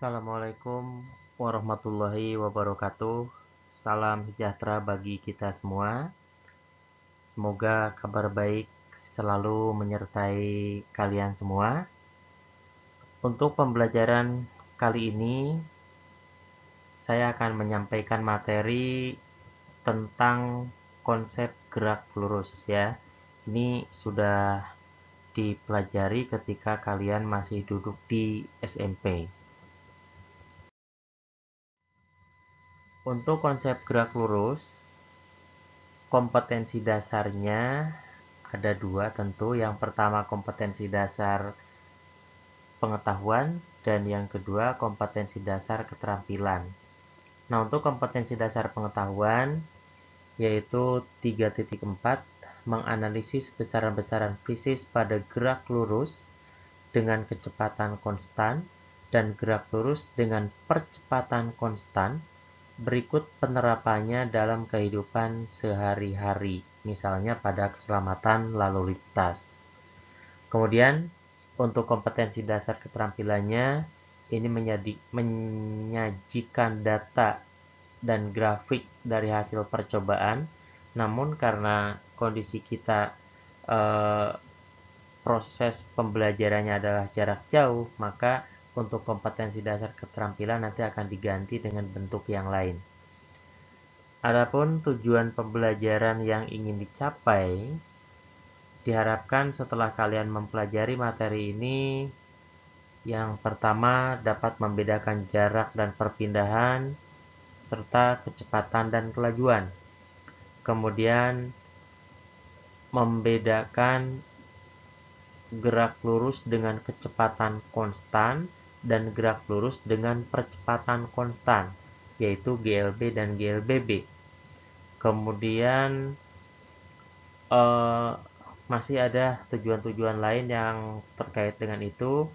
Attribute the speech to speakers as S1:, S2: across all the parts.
S1: Assalamualaikum warahmatullahi wabarakatuh. Salam sejahtera bagi kita semua. Semoga kabar baik selalu menyertai kalian semua. Untuk pembelajaran kali ini, saya akan menyampaikan materi tentang konsep gerak lurus ya. Ini sudah dipelajari ketika kalian masih duduk di SMP. Untuk konsep gerak lurus, kompetensi dasarnya ada dua tentu. Yang pertama kompetensi dasar pengetahuan dan yang kedua kompetensi dasar keterampilan. Nah, untuk kompetensi dasar pengetahuan yaitu 3.4 menganalisis besaran-besaran fisis pada gerak lurus dengan kecepatan konstan dan gerak lurus dengan percepatan konstan. Berikut penerapannya dalam kehidupan sehari-hari, misalnya pada keselamatan lalu lintas. Kemudian, untuk kompetensi dasar keterampilannya, ini menyajikan data dan grafik dari hasil percobaan, namun karena kondisi kita proses pembelajarannya adalah jarak jauh, maka untuk kompetensi dasar keterampilan nanti akan diganti dengan bentuk yang lain. Adapun tujuan pembelajaran yang ingin dicapai, diharapkan setelah kalian mempelajari materi ini, yang pertama dapat membedakan jarak dan perpindahan, serta kecepatan dan kelajuan. Kemudian membedakan gerak lurus dengan kecepatan konstan dan gerak lurus dengan percepatan konstan, yaitu GLB dan GLBB. Kemudian masih ada tujuan-tujuan lain yang terkait dengan itu,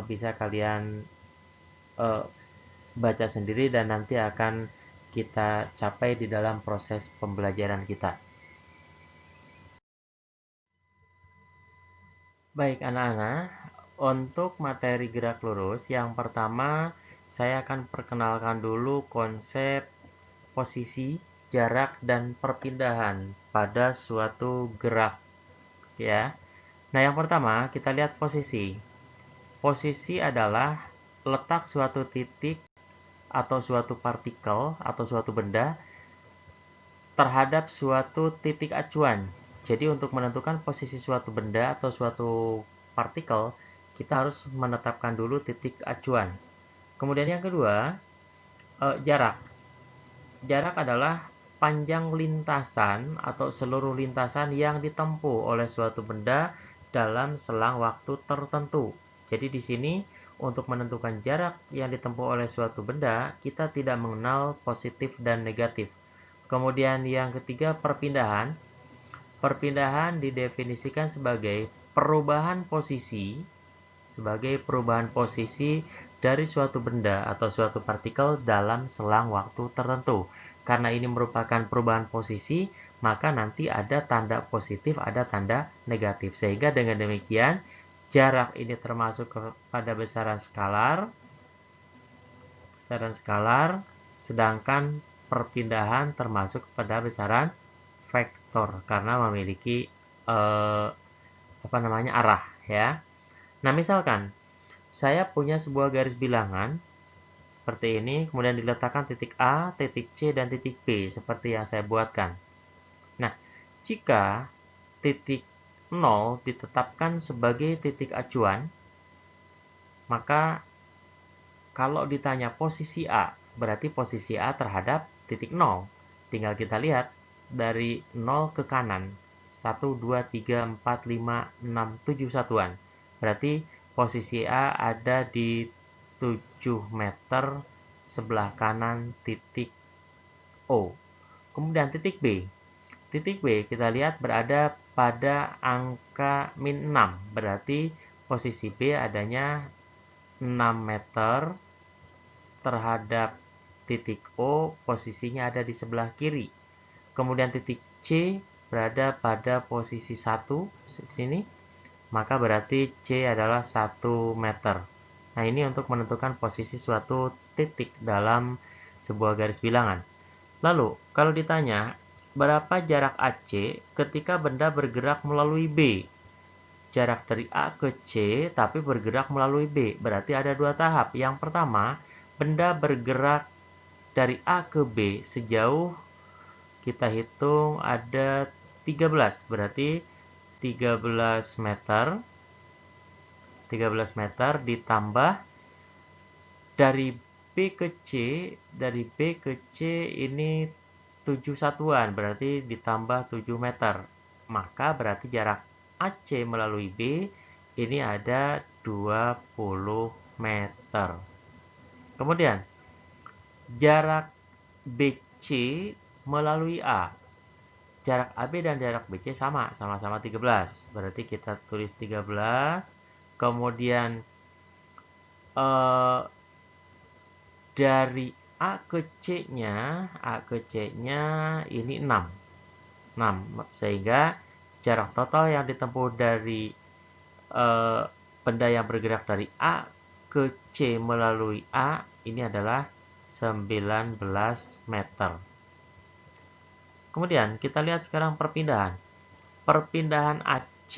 S1: bisa kalian baca sendiri dan nanti akan kita capai di dalam proses pembelajaran kita. Baik anak-anak, untuk materi gerak lurus, yang pertama saya akan perkenalkan dulu konsep posisi, jarak, dan perpindahan pada suatu gerak ya. Nah, yang pertama kita lihat posisi. Posisi adalah letak suatu titik atau suatu partikel atau suatu benda terhadap suatu titik acuan. Jadi untuk menentukan posisi suatu benda atau suatu partikel, kita harus menetapkan dulu titik acuan. Kemudian yang kedua, jarak. Jarak adalah panjang lintasan atau seluruh lintasan yang ditempuh oleh suatu benda dalam selang waktu tertentu. Jadi di sini untuk menentukan jarak yang ditempuh oleh suatu benda, kita tidak mengenal positif dan negatif. Kemudian yang ketiga, perpindahan. Perpindahan didefinisikan sebagai perubahan posisi dari suatu benda atau suatu partikel dalam selang waktu tertentu. Karena ini merupakan perubahan posisi, maka nanti ada tanda positif, ada tanda negatif. Sehingga dengan demikian, jarak ini termasuk pada besaran skalar, sedangkan perpindahan termasuk pada besaran vektor karena memiliki arah ya. Nah, misalkan saya punya sebuah garis bilangan seperti ini, kemudian diletakkan titik A, titik C, dan titik B seperti yang saya buatkan. Nah, jika titik 0 ditetapkan sebagai titik acuan, maka kalau ditanya posisi A, berarti posisi A terhadap titik 0. Tinggal kita lihat dari 0 ke kanan. 1, 2, 3, 4, 5, 6, 7 satuan. Berarti posisi A ada di 7 meter sebelah kanan titik O. Kemudian titik B. Titik B kita lihat berada pada angka min 6. Berarti posisi B adanya 6 meter terhadap titik O, posisinya ada di sebelah kiri. Kemudian titik C berada pada posisi 1 sini, maka berarti C adalah 1 meter. Nah, ini untuk menentukan posisi suatu titik dalam sebuah garis bilangan. Lalu, kalau ditanya, berapa jarak AC ketika benda bergerak melalui B? Jarak dari A ke C, tapi bergerak melalui B. Berarti ada dua tahap. Yang pertama, benda bergerak dari A ke B sejauh, kita hitung ada 13. Berarti 13 meter. 13 meter ditambah dari B ke C, dari B ke C ini 7 satuan, berarti ditambah 7 meter. Maka berarti jarak AC melalui B ini ada 20 meter. Kemudian, jarak BC melalui A. Jarak AB dan jarak BC sama-sama 13. Berarti kita tulis 13. Kemudian dari A ke C-nya ini 6. Sehingga jarak total yang ditempuh dari benda yang bergerak dari A ke C melalui A ini adalah 19 meter. Kemudian kita lihat sekarang perpindahan. Perpindahan AC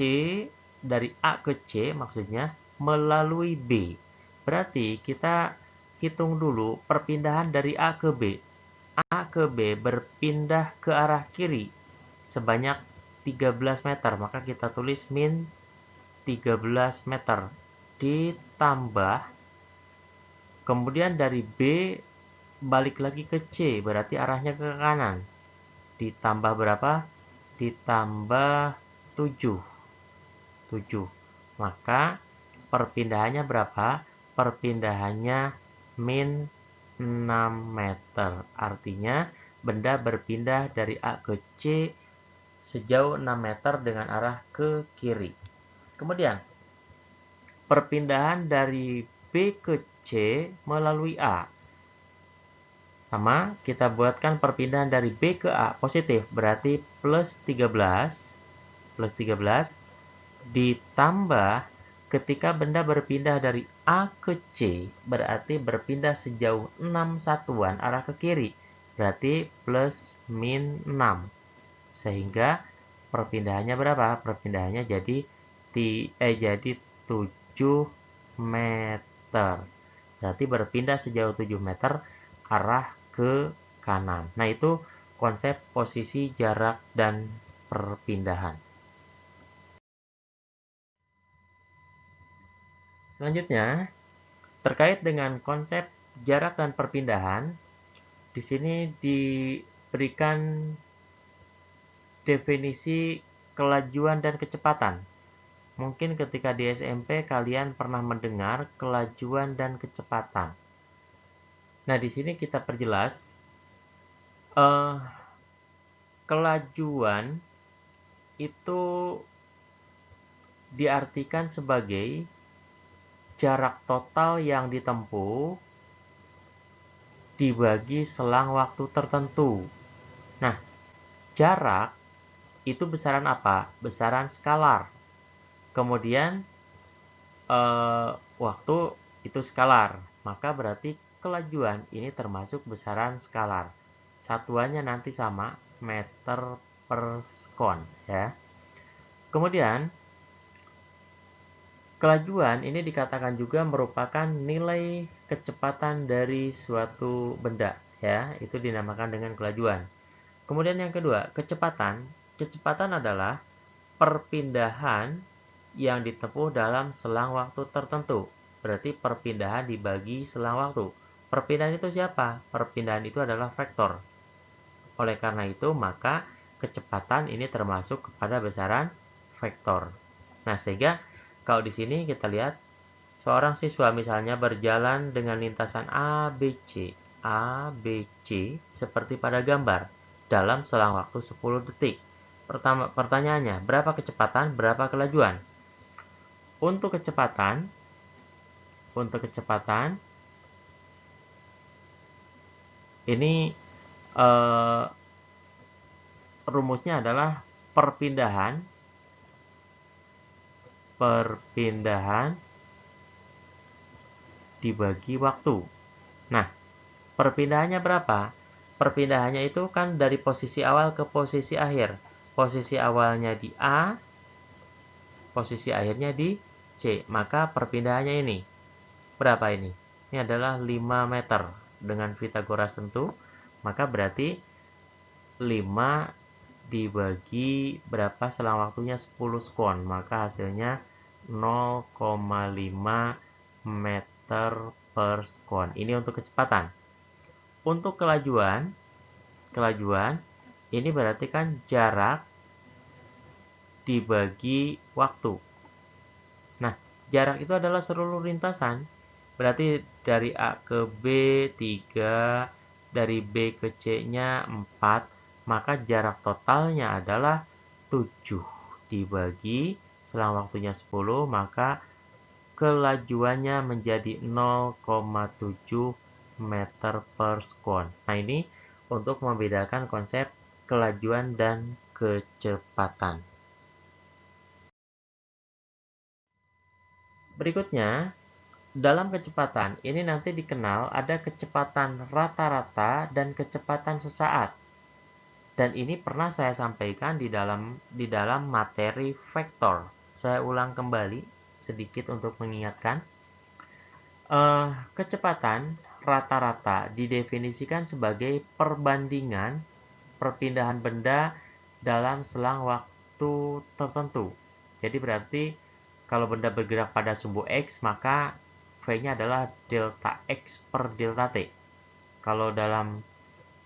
S1: dari A ke C maksudnya melalui B. Berarti kita hitung dulu perpindahan dari A ke B. A ke B berpindah ke arah kiri sebanyak 13 meter. Maka kita tulis min 13 meter. Ditambah, kemudian dari B balik lagi ke C. Berarti arahnya ke kanan. Ditambah berapa? Ditambah 7. Maka perpindahannya berapa? Perpindahannya min 6 meter. Artinya benda berpindah dari A ke C sejauh 6 meter dengan arah ke kiri. Kemudian perpindahan dari B ke C melalui A. Sama, kita buatkan perpindahan dari B ke A positif, berarti plus 13 ditambah ketika benda berpindah dari A ke C, berarti berpindah sejauh 6 satuan arah ke kiri, berarti plus min 6. Sehingga perpindahannya berapa? Perpindahannya jadi 7 meter. Berarti berpindah sejauh 7 meter arah ke kanan. Nah, itu konsep posisi, jarak, dan perpindahan. Selanjutnya, terkait dengan konsep jarak dan perpindahan, di sini diberikan definisi kelajuan dan kecepatan. Mungkin ketika di SMP kalian pernah mendengar kelajuan dan kecepatan. Nah, di sini kita perjelas kelajuan itu diartikan sebagai jarak total yang ditempuh dibagi selang waktu tertentu. Nah, jarak itu besaran apa? Besaran skalar. Kemudian waktu itu skalar. Maka berarti kelajuan ini termasuk besaran skalar. Satuannya nanti sama, meter per sekon, ya. Kemudian kelajuan ini dikatakan juga merupakan nilai kecepatan dari suatu benda, ya. Itu dinamakan dengan kelajuan. Kemudian yang kedua, kecepatan. Kecepatan adalah perpindahan yang ditempuh dalam selang waktu tertentu. Berarti perpindahan dibagi selang waktu. Perpindahan itu siapa? Perpindahan itu adalah vektor. Oleh karena itu, maka kecepatan ini termasuk kepada besaran vektor. Nah, sehingga kalau di sini kita lihat seorang siswa misalnya berjalan dengan lintasan A, B, C seperti pada gambar dalam selang waktu 10 detik. Pertanyaannya, berapa kecepatan, berapa kelajuan? Untuk kecepatan ini rumusnya adalah perpindahan dibagi waktu. Nah, perpindahannya berapa? Perpindahannya itu kan dari posisi awal ke posisi akhir. Posisi awalnya di A, posisi akhirnya di C. Maka perpindahannya ini. Berapa ini? Ini adalah 5 meter. Dengan Pythagoras tentu, maka berarti 5 dibagi berapa selang waktunya 10 sekon. Maka hasilnya 0,5 meter per sekon. Ini untuk kecepatan. Untuk kelajuan ini berarti kan jarak dibagi waktu. Nah, jarak itu adalah seluruh lintasan. Berarti dari A ke B 3, dari B ke C-nya 4, maka jarak totalnya adalah 7 dibagi selang waktunya 10, maka kelajuannya menjadi 0,7 meter per sekon. Nah, ini untuk membedakan konsep kelajuan dan kecepatan. Berikutnya, dalam kecepatan ini nanti dikenal ada kecepatan rata-rata dan kecepatan sesaat. Dan ini pernah saya sampaikan di dalam materi vektor. Saya ulang kembali sedikit untuk mengingatkan. Kecepatan rata-rata didefinisikan sebagai perbandingan perpindahan benda dalam selang waktu tertentu. Jadi berarti kalau benda bergerak pada sumbu X, maka V-nya adalah delta X per delta T. Kalau dalam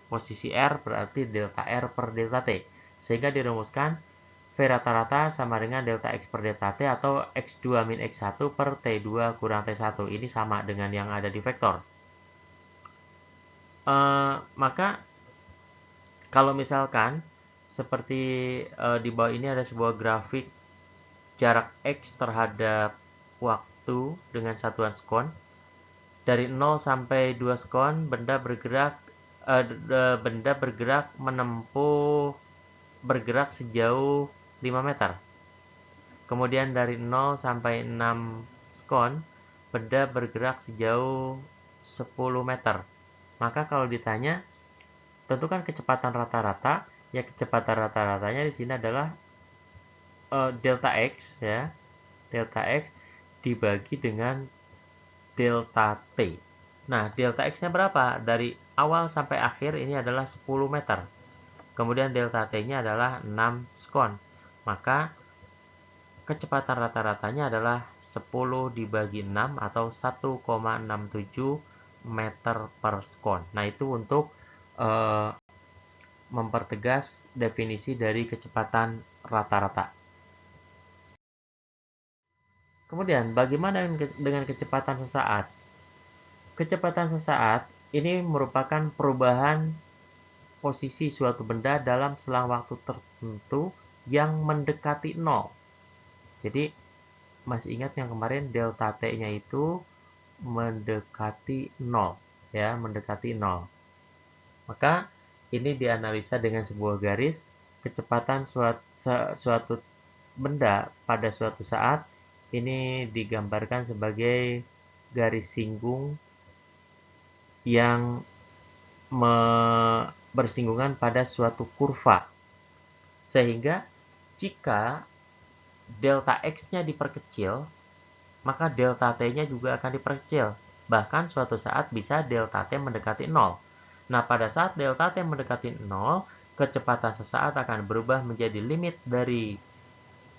S1: posisi R berarti delta R per delta T. Sehingga dirumuskan V rata-rata sama dengan delta X per delta T atau X2 min X1 per T2 kurang T1. Ini sama dengan yang ada di vektor. Maka kalau misalkan seperti di bawah ini ada sebuah grafik jarak X terhadap waktu dengan satuan sekon. Dari 0 sampai 2 sekon, benda bergerak sejauh 5 meter. Kemudian dari 0 sampai 6 sekon, benda bergerak sejauh 10 meter. Maka kalau ditanya, tentukan kecepatan rata-rata, ya kecepatan rata-ratanya di sini adalah delta X, ya. Delta X dibagi dengan delta T. Nah, delta X-nya berapa? Dari awal sampai akhir ini adalah 10 meter. Kemudian delta T-nya adalah 6 sekon. Maka kecepatan rata-ratanya adalah 10 dibagi 6 atau 1,67 meter per sekon. Nah, itu untuk mempertegas definisi dari kecepatan rata-rata. Kemudian, bagaimana dengan kecepatan sesaat? Kecepatan sesaat ini merupakan perubahan posisi suatu benda dalam selang waktu tertentu yang mendekati 0. Jadi, masih ingat yang kemarin delta T-nya itu mendekati 0, ya, mendekati 0. Maka ini dianalisa dengan sebuah garis kecepatan suatu benda pada suatu saat ini digambarkan sebagai garis singgung yang bersinggungan pada suatu kurva. Sehingga jika delta X-nya diperkecil, maka delta T-nya juga akan diperkecil. Bahkan suatu saat bisa delta T mendekati 0. Nah, pada saat delta T mendekati 0, kecepatan sesaat akan berubah menjadi limit dari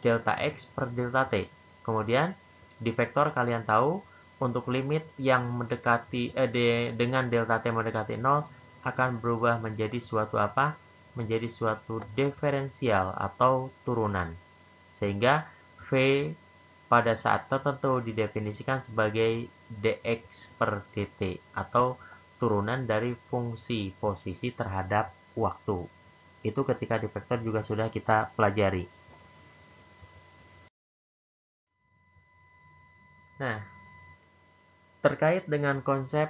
S1: delta X per delta T. Kemudian, di vektor kalian tahu, untuk limit yang mendekati dengan delta T mendekati 0 akan berubah menjadi suatu apa? Menjadi suatu diferensial atau turunan. Sehingga V pada saat tertentu didefinisikan sebagai dx per dt atau turunan dari fungsi posisi terhadap waktu. Itu ketika di vektor juga sudah kita pelajari. Nah, terkait dengan konsep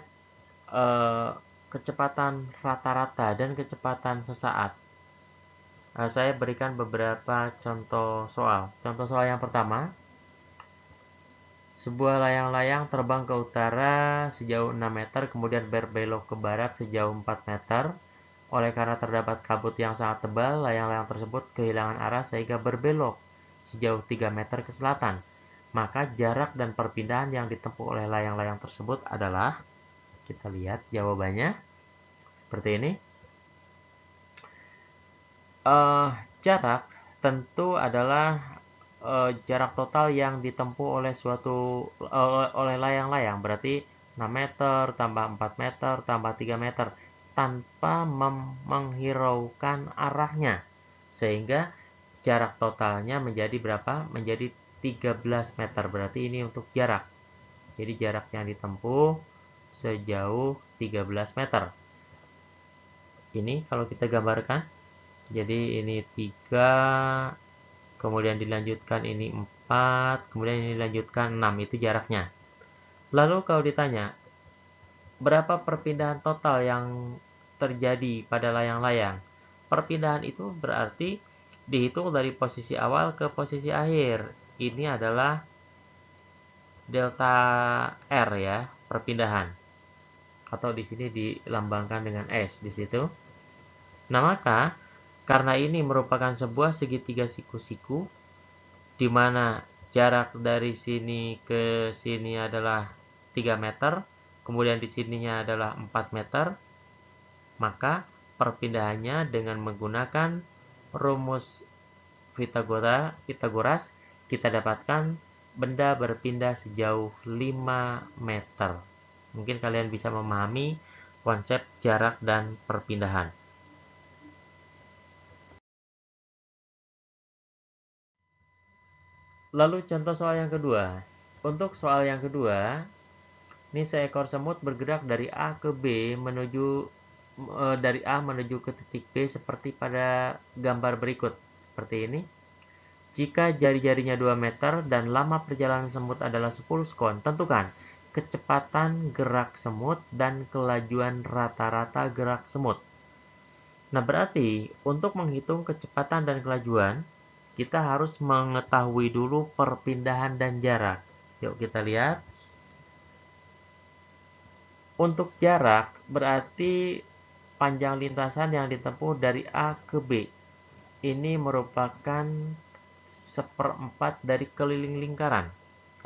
S1: kecepatan rata-rata dan kecepatan sesaat, saya berikan beberapa contoh soal. Contoh soal yang pertama, Sebuah layang-layang terbang ke utara sejauh 6 meter, kemudian berbelok ke barat sejauh 4 meter. Oleh karena terdapat kabut yang sangat tebal, layang-layang tersebut kehilangan arah sehingga berbelok sejauh 3 meter ke selatan. Maka jarak dan perpindahan yang ditempuh oleh layang-layang tersebut adalah, kita lihat jawabannya seperti ini. Eh, Jarak tentu adalah jarak total yang ditempuh oleh oleh layang-layang, berarti 6 meter tambah 4 meter tambah 3 meter tanpa menghiraukan arahnya, sehingga jarak totalnya menjadi berapa? Menjadi 13 meter. Berarti ini untuk jarak. Jadi jarak yang ditempuh sejauh 13 meter. Ini kalau kita gambarkan, jadi ini 3, kemudian dilanjutkan ini 4, kemudian ini dilanjutkan 6, itu jaraknya. Lalu kalau ditanya, berapa perpindahan total yang terjadi pada layang-layang? Perpindahan itu berarti dihitung dari posisi awal ke posisi akhir. Ini adalah delta R ya, perpindahan. Atau di sini dilambangkan dengan S di situ. Nah, maka karena ini merupakan sebuah segitiga siku-siku, di mana jarak dari sini ke sini adalah 3 meter, kemudian di sininya adalah 4 meter, maka perpindahannya dengan menggunakan rumus Pitagoras, kita dapatkan benda berpindah sejauh 5 meter. Mungkin kalian bisa memahami konsep jarak dan perpindahan. Lalu contoh soal yang kedua. Untuk soal yang kedua, ini seekor semut bergerak dari A ke B dari A menuju ke titik B seperti pada gambar berikut. Seperti ini. Jika jari-jarinya 2 meter dan lama perjalanan semut adalah 10 sekon, tentukan kecepatan gerak semut dan kelajuan rata-rata gerak semut. Nah, berarti untuk menghitung kecepatan dan kelajuan, kita harus mengetahui dulu perpindahan dan jarak. Yuk kita lihat. Untuk jarak, berarti panjang lintasan yang ditempuh dari A ke B. Ini merupakan seperempat dari keliling lingkaran.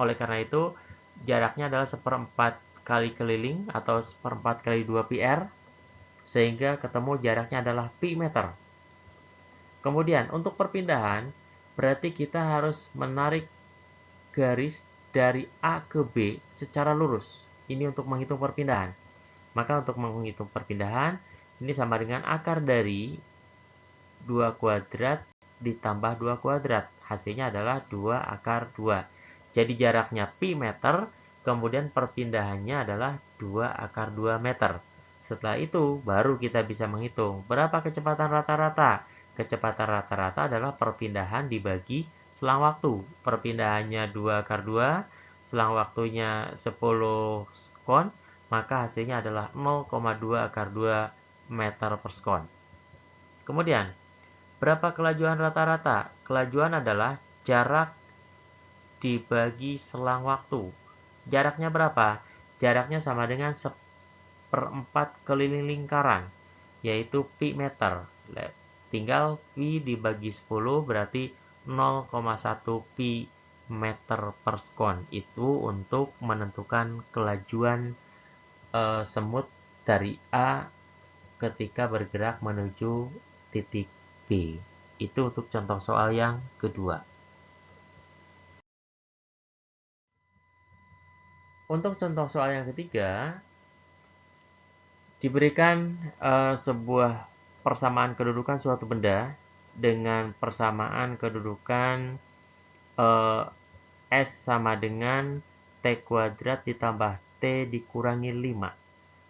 S1: Oleh karena itu, jaraknya adalah seperempat kali keliling atau seperempat kali 2 PR, sehingga ketemu jaraknya adalah pi meter. Kemudian, untuk perpindahan, berarti kita harus menarik garis dari A ke B secara lurus. Ini untuk menghitung perpindahan. Maka untuk menghitung perpindahan, ini sama dengan akar dari 2 kuadrat ditambah 2 kuadrat. Hasilnya adalah 2 akar 2. Jadi jaraknya pi meter, kemudian perpindahannya adalah 2 akar 2 meter. Setelah itu, baru kita bisa menghitung berapa kecepatan rata-rata. Kecepatan rata-rata adalah perpindahan dibagi selang waktu. Perpindahannya 2 akar 2, selang waktunya 10 sekon, maka hasilnya adalah 0,2 akar 2 meter per sekon. Kemudian, berapa kelajuan rata-rata? Kelajuan adalah jarak dibagi selang waktu. Jaraknya berapa? Jaraknya sama dengan seperempat keliling lingkaran, yaitu pi meter. Tinggal pi dibagi 10 berarti 0,1 pi meter per sekon. Itu untuk menentukan kelajuan semut dari A ketika bergerak menuju titik B. Itu untuk contoh soal yang kedua. Untuk contoh soal yang ketiga, diberikan sebuah persamaan kedudukan suatu benda dengan persamaan kedudukan S sama dengan T kuadrat ditambah T dikurangi 5.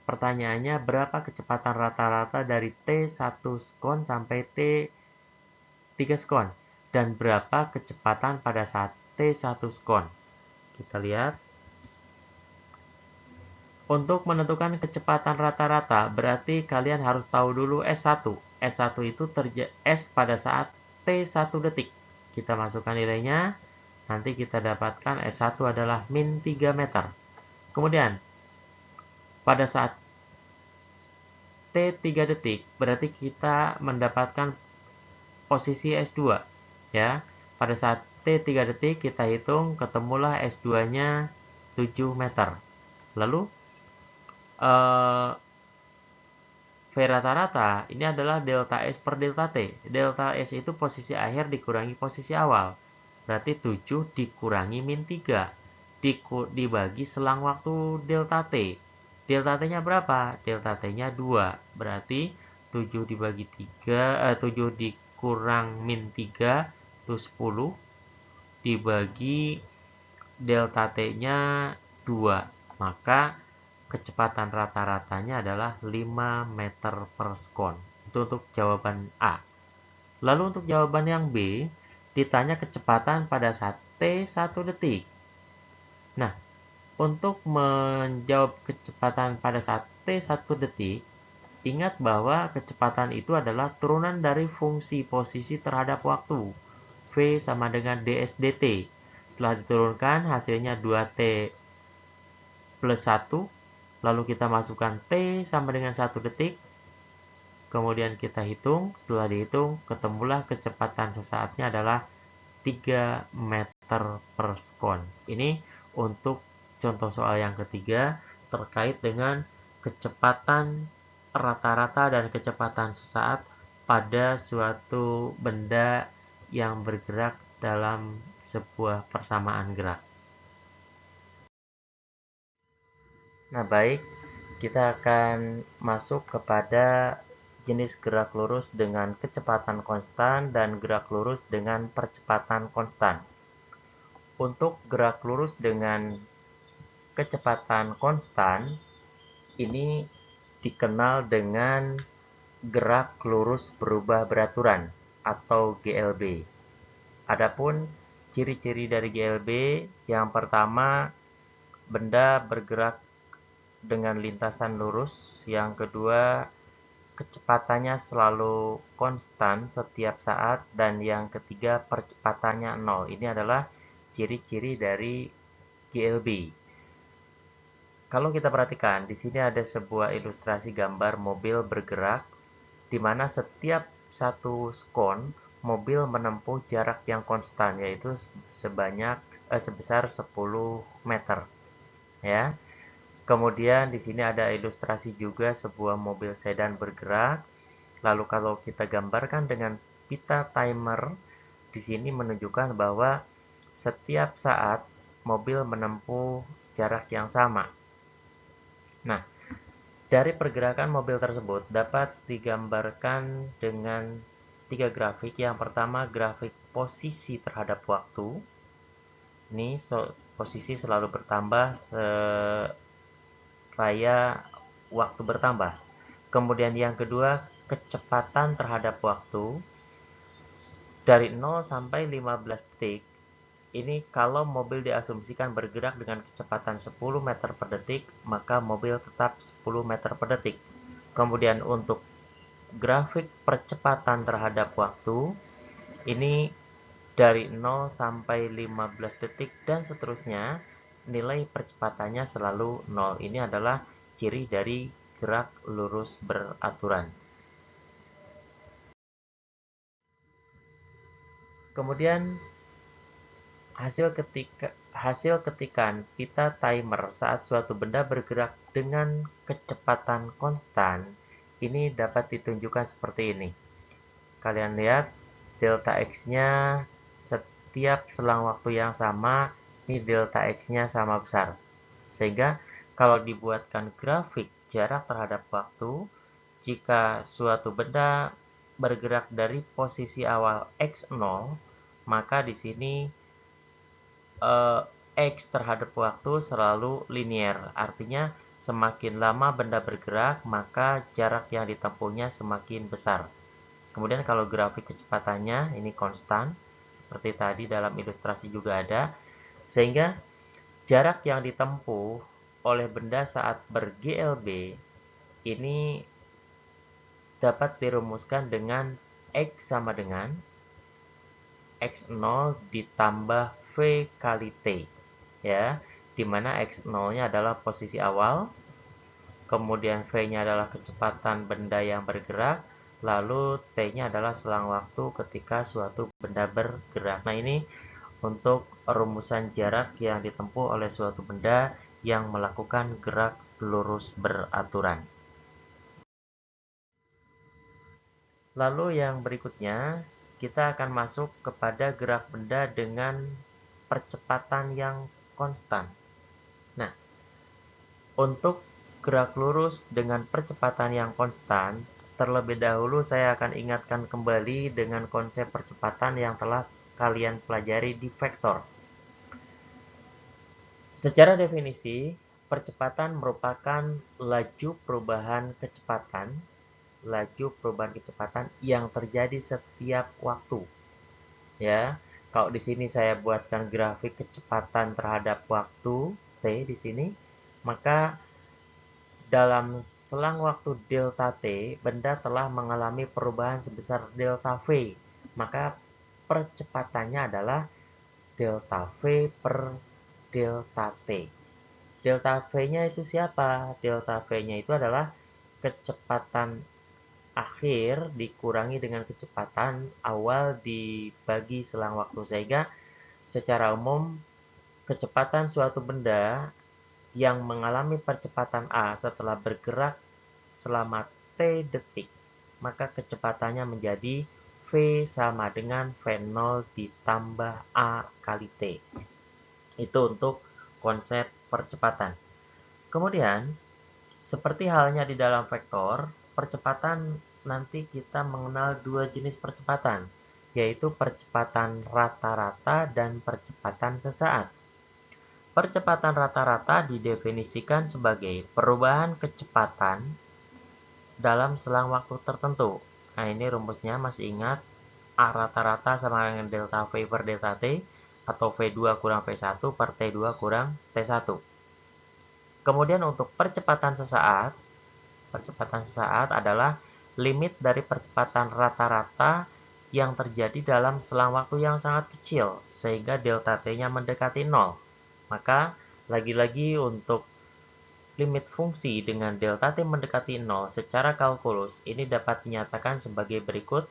S1: Pertanyaannya, berapa kecepatan rata-rata dari T1 sekon sampai T3 sekon? Dan berapa kecepatan pada saat T1 sekon? Kita lihat. Untuk menentukan kecepatan rata-rata, berarti kalian harus tahu dulu S1. S1 itu S pada saat T1 detik. Kita masukkan nilainya. nanti kita dapatkan S1 adalah min 3 meter. Kemudian, pada saat T 3 detik, berarti kita mendapatkan posisi S2. Ya, pada saat T 3 detik, kita hitung, ketemulah S2-nya 7 meter. Lalu, V rata-rata ini adalah delta S per delta T. Delta S itu posisi akhir dikurangi posisi awal. Berarti 7 dikurangi min 3. Dibagi selang waktu delta T. Delta T-nya berapa? Delta T-nya 2. Berarti 7 dibagi 3, 7 dikurang min 3, itu 10. Dibagi delta T-nya 2. Maka kecepatan rata-ratanya adalah 5 meter per sekon. Itu untuk jawaban A. Lalu untuk jawaban yang B, ditanya kecepatan pada saat T 1 detik. Nah, untuk menjawab kecepatan pada saat T 1 detik, ingat bahwa kecepatan itu adalah turunan dari fungsi posisi terhadap waktu. V sama dengan ds dt. Setelah diturunkan, hasilnya 2T plus 1. Lalu kita masukkan T sama dengan 1 detik. Kemudian kita hitung. Setelah dihitung, ketemulah kecepatan sesaatnya adalah 3 meter per sekon. Ini untuk contoh soal yang ketiga terkait dengan kecepatan rata-rata dan kecepatan sesaat pada suatu benda yang bergerak dalam sebuah persamaan gerak. Nah, baik, kita akan masuk kepada jenis gerak lurus dengan kecepatan konstan dan gerak lurus dengan percepatan konstan. Untuk gerak lurus dengan kecepatan konstan, ini dikenal dengan gerak lurus berubah beraturan atau GLB. Adapun ciri-ciri dari GLB, yang pertama, benda bergerak dengan lintasan lurus. Yang kedua, kecepatannya selalu konstan setiap saat. Dan yang ketiga, percepatannya 0. Ini adalah ciri-ciri dari GLB. Kalau kita perhatikan, di sini ada sebuah ilustrasi gambar mobil bergerak, di mana setiap satu skon, mobil menempuh jarak yang konstan, yaitu sebesar 10 meter. Ya. Kemudian di sini ada ilustrasi juga sebuah mobil sedan bergerak. Lalu kalau kita gambarkan dengan pita timer, di sini menunjukkan bahwa setiap saat mobil menempuh jarak yang sama. Nah, dari pergerakan mobil tersebut dapat digambarkan dengan 3 grafik. Yang pertama, grafik posisi terhadap waktu. Ini posisi selalu bertambah seraya waktu bertambah. Kemudian yang kedua, kecepatan terhadap waktu dari 0 sampai 15 detik. Ini kalau mobil diasumsikan bergerak dengan kecepatan 10 meter per detik, maka mobil tetap 10 meter per detik. Kemudian untuk grafik percepatan terhadap waktu, ini dari 0 sampai 15 detik dan seterusnya, nilai percepatannya selalu 0. Ini adalah ciri dari gerak lurus beraturan. Kemudian hasil ketikan pita timer saat suatu benda bergerak dengan kecepatan konstan ini dapat ditunjukkan seperti ini. Kalian lihat delta X-nya setiap selang waktu yang sama, ini delta X-nya sama besar. Sehingga kalau dibuatkan grafik jarak terhadap waktu, jika suatu benda bergerak dari posisi awal X0, maka di sini X terhadap waktu selalu linier. Artinya semakin lama benda bergerak, maka jarak yang ditempuhnya semakin besar. Kemudian kalau grafik kecepatannya ini konstan, seperti tadi dalam ilustrasi juga ada, sehingga jarak yang ditempuh oleh benda saat ber-GLB ini dapat dirumuskan dengan X sama dengan X0 ditambah V kali T, ya, di mana X0-nya adalah posisi awal, kemudian V-nya adalah kecepatan benda yang bergerak, lalu T-nya adalah selang waktu ketika suatu benda bergerak. Nah, ini untuk rumusan jarak yang ditempuh oleh suatu benda yang melakukan gerak lurus beraturan. Lalu yang berikutnya, kita akan masuk kepada gerak benda dengan percepatan yang konstan. Nah, untuk gerak lurus dengan percepatan yang konstan, terlebih dahulu saya akan ingatkan kembali dengan konsep percepatan yang telah kalian pelajari di vektor. Secara definisi, percepatan merupakan laju perubahan kecepatan yang terjadi setiap waktu. Ya, kalau di sini saya buatkan grafik kecepatan terhadap waktu t di sini, maka dalam selang waktu delta t, benda telah mengalami perubahan sebesar delta v. Maka percepatannya adalah delta v per delta t. Delta V-nya itu siapa? Delta V-nya itu adalah kecepatan akhir dikurangi dengan kecepatan awal dibagi selang waktu. Sehingga secara umum kecepatan suatu benda yang mengalami percepatan A setelah bergerak selama T detik, maka kecepatannya menjadi V sama dengan V0 ditambah A kali T. Itu untuk konsep percepatan. Kemudian, seperti halnya di dalam vektor, percepatan nanti kita mengenal dua jenis percepatan, yaitu percepatan rata-rata dan percepatan sesaat. Percepatan rata-rata didefinisikan sebagai perubahan kecepatan dalam selang waktu tertentu. Nah, ini rumusnya masih ingat, A rata-rata sama dengan delta V per delta T, atau V2 kurang V1 per T2 kurang T1. Kemudian untuk percepatan sesaat adalah limit dari percepatan rata-rata yang terjadi dalam selang waktu yang sangat kecil, sehingga delta T-nya mendekati 0. Maka, lagi-lagi untuk limit fungsi dengan delta T mendekati 0 secara kalkulus, ini dapat dinyatakan sebagai berikut.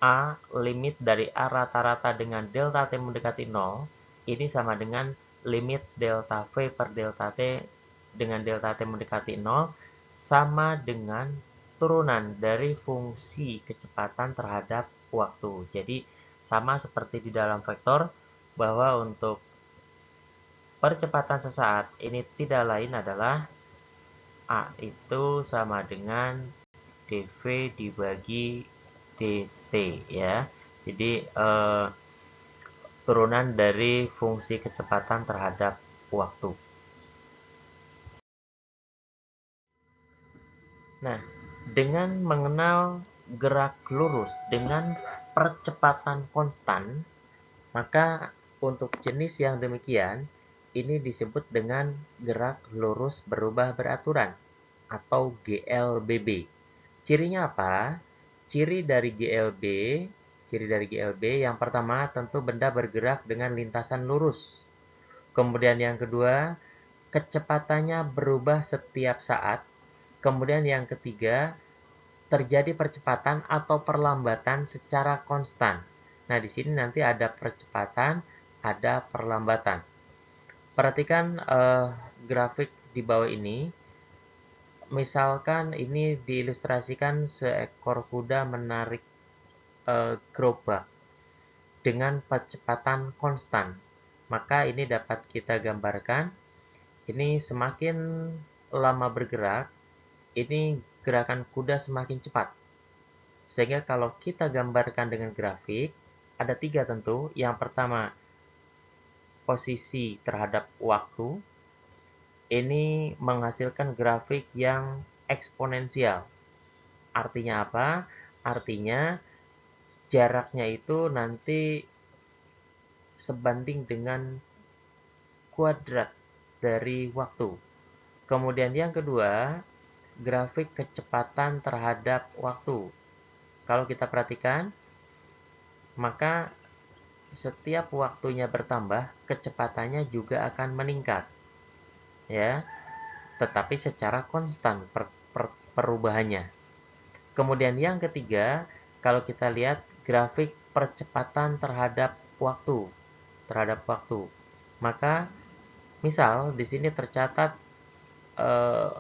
S1: A, limit dari A rata-rata dengan delta T mendekati 0, ini sama dengan limit delta V per delta T dengan delta T mendekati 0, sama dengan turunan dari fungsi kecepatan terhadap waktu. Jadi, sama seperti di dalam vektor, bahwa untuk percepatan sesaat ini tidak lain adalah A itu sama dengan dv dibagi dt, ya. Jadi turunan dari fungsi kecepatan terhadap waktu. Nah, dengan mengenal gerak lurus dengan percepatan konstan, maka untuk jenis yang demikian ini disebut dengan gerak lurus berubah beraturan atau GLBB. Cirinya apa? Ciri dari GLB yang pertama tentu benda bergerak dengan lintasan lurus. Kemudian yang kedua, kecepatannya berubah setiap saat. Kemudian yang ketiga, terjadi percepatan atau perlambatan secara konstan. Nah, di sini nanti ada percepatan, ada perlambatan. Perhatikan grafik di bawah ini. Misalkan ini diilustrasikan seekor kuda menarik gerobak dengan percepatan konstan. Maka ini dapat kita gambarkan. Ini semakin lama bergerak, ini gerakan kuda semakin cepat. Sehingga kalau kita gambarkan dengan grafik, ada tiga tentu. Yang pertama, posisi terhadap waktu. Ini menghasilkan grafik yang eksponensial. Artinya apa? Artinya jaraknya itu nanti sebanding dengan kuadrat dari waktu. Kemudian yang kedua, grafik kecepatan terhadap waktu. Kalau kita perhatikan, maka setiap waktunya bertambah, kecepatannya juga akan meningkat. Ya, tetapi secara konstan perubahannya. Kemudian yang ketiga, kalau kita lihat grafik percepatan terhadap waktu. Maka misal di sini tercatat eh,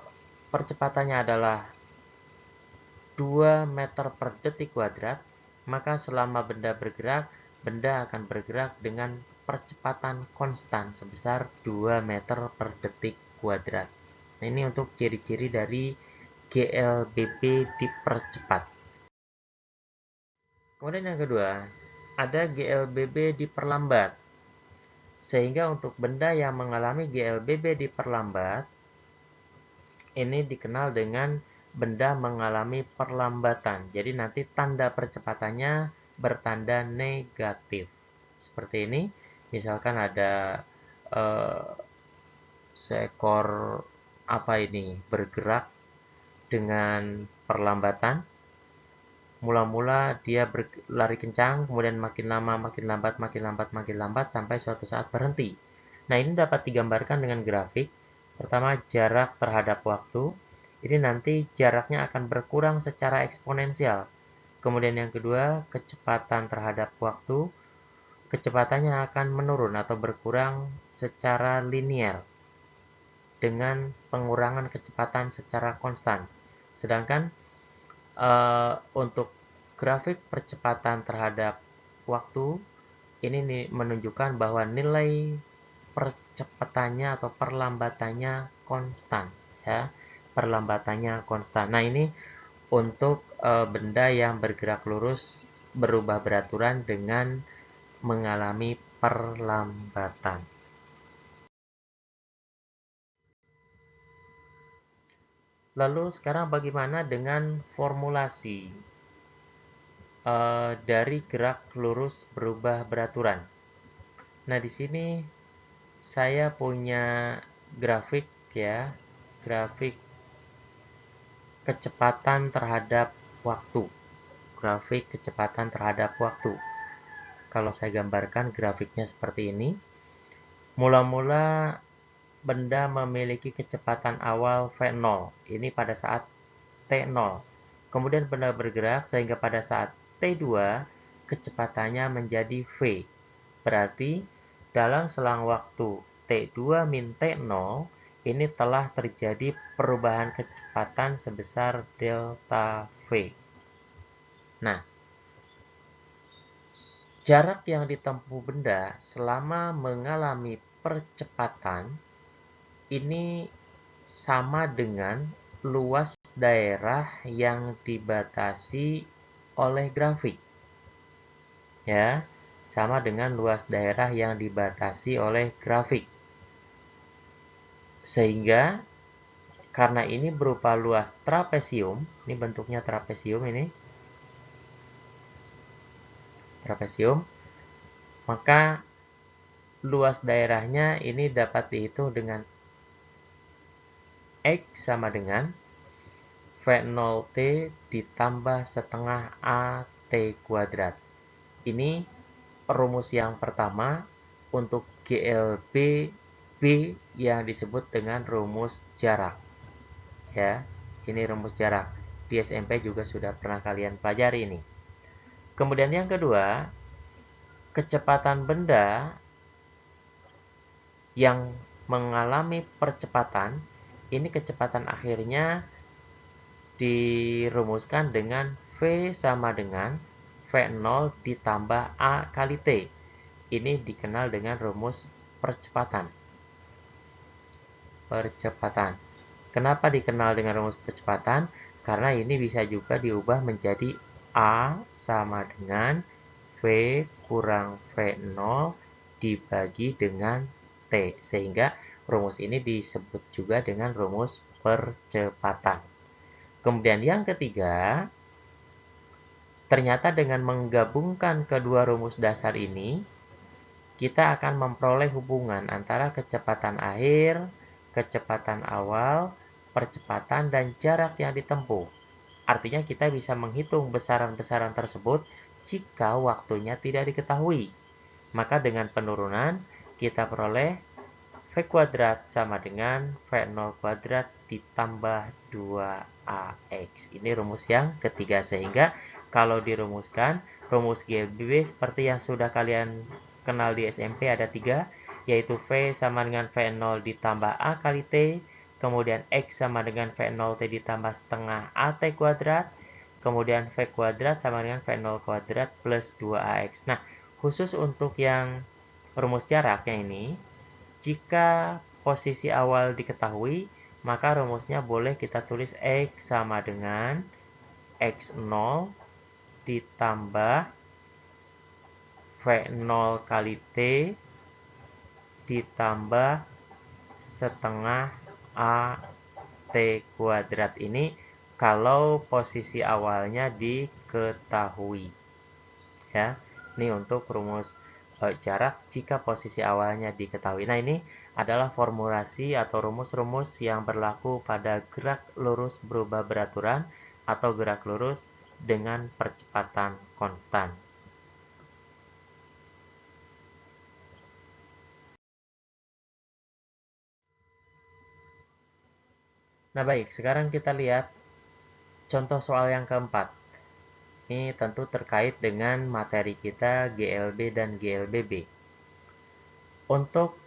S1: percepatannya adalah 2 meter per detik kuadrat, maka selama benda bergerak, benda akan bergerak dengan percepatan konstan sebesar 2 meter per detik kuadrat. Nah, ini untuk ciri-ciri dari GLBB dipercepat. Kemudian yang kedua, ada GLBB diperlambat. Sehingga untuk benda yang mengalami GLBB diperlambat, ini dikenal dengan benda mengalami perlambatan. Jadi nanti tanda percepatannya bertanda negatif. Seperti ini, misalkan ada eh, seekor apa ini bergerak dengan perlambatan. Mula-mula dia berlari kencang, kemudian makin lama, makin lambat, makin lambat, makin lambat, sampai suatu saat berhenti. Nah, ini dapat digambarkan dengan grafik. Pertama, jarak terhadap waktu. Ini nanti jaraknya akan berkurang secara eksponensial. Kemudian yang kedua, kecepatan terhadap waktu. Kecepatannya akan menurun atau berkurang secara linier dengan pengurangan kecepatan secara konstan. Sedangkan untuk grafik percepatan terhadap waktu ini menunjukkan bahwa nilai percepatannya atau perlambatannya konstan, ya, perlambatannya konstan. Nah, ini untuk benda yang bergerak lurus berubah beraturan dengan mengalami perlambatan. Lalu sekarang bagaimana dengan formulasi dari gerak lurus berubah beraturan? Nah, di sini saya punya grafik, ya, grafik kecepatan terhadap waktu. Grafik kecepatan terhadap waktu. Kalau saya gambarkan grafiknya seperti ini, mula-mula benda memiliki kecepatan awal V0. Ini pada saat T0. Kemudian benda bergerak sehingga pada saat T2 kecepatannya menjadi V. Berarti dalam selang waktu T2 min T0 ini telah terjadi perubahan kecepatan sebesar delta V. Nah, jarak yang ditempuh benda selama mengalami percepatan ini sama dengan luas daerah yang dibatasi oleh grafik. Ya, sama dengan luas daerah yang dibatasi oleh grafik. Sehingga karena ini berupa luas trapesium, ini bentuknya trapesium ini. Trapesium, maka luas daerahnya ini dapat dihitung dengan X sama dengan V0T ditambah setengah AT kuadrat. Ini rumus yang pertama untuk GLB B yang disebut dengan rumus jarak. Ya, ini rumus jarak. Di SMP juga sudah pernah kalian pelajari ini. Kemudian yang kedua, kecepatan benda yang mengalami percepatan, ini kecepatan akhirnya dirumuskan dengan V sama dengan V0 ditambah A kali T. Ini dikenal dengan rumus percepatan. Kenapa dikenal dengan rumus percepatan? Karena ini bisa juga diubah menjadi A sama dengan V kurang V0 dibagi dengan T. Sehingga rumus ini disebut juga dengan rumus percepatan. Kemudian yang ketiga, ternyata dengan menggabungkan kedua rumus dasar ini, kita akan memperoleh hubungan antara kecepatan akhir, kecepatan awal, percepatan, dan jarak yang ditempuh. Artinya kita bisa menghitung besaran-besaran tersebut jika waktunya tidak diketahui. Maka dengan penurunan, kita peroleh V kuadrat sama dengan V0 kuadrat ditambah 2AX. Ini rumus yang ketiga, sehingga kalau dirumuskan, rumus GLB seperti yang sudah kalian kenal di SMP ada 3, yaitu V sama dengan V0 ditambah A kali T, kemudian X sama dengan V0T ditambah setengah AT kuadrat, kemudian V kuadrat sama dengan V0 kuadrat plus 2AX. Nah, khusus untuk yang rumus jaraknya ini, jika posisi awal diketahui, maka rumusnya boleh kita tulis X sama dengan X0 ditambah V0 kali T ditambah setengah AT kuadrat. Ini kalau posisi awalnya diketahui. Ya, ini untuk rumus jarak jika posisi awalnya diketahui. Nah, ini adalah formulasi atau rumus-rumus yang berlaku pada gerak lurus berubah beraturan atau gerak lurus dengan percepatan konstan. Nah, baik, sekarang kita lihat contoh soal yang keempat. Ini tentu terkait dengan materi kita GLB dan GLBB. Untuk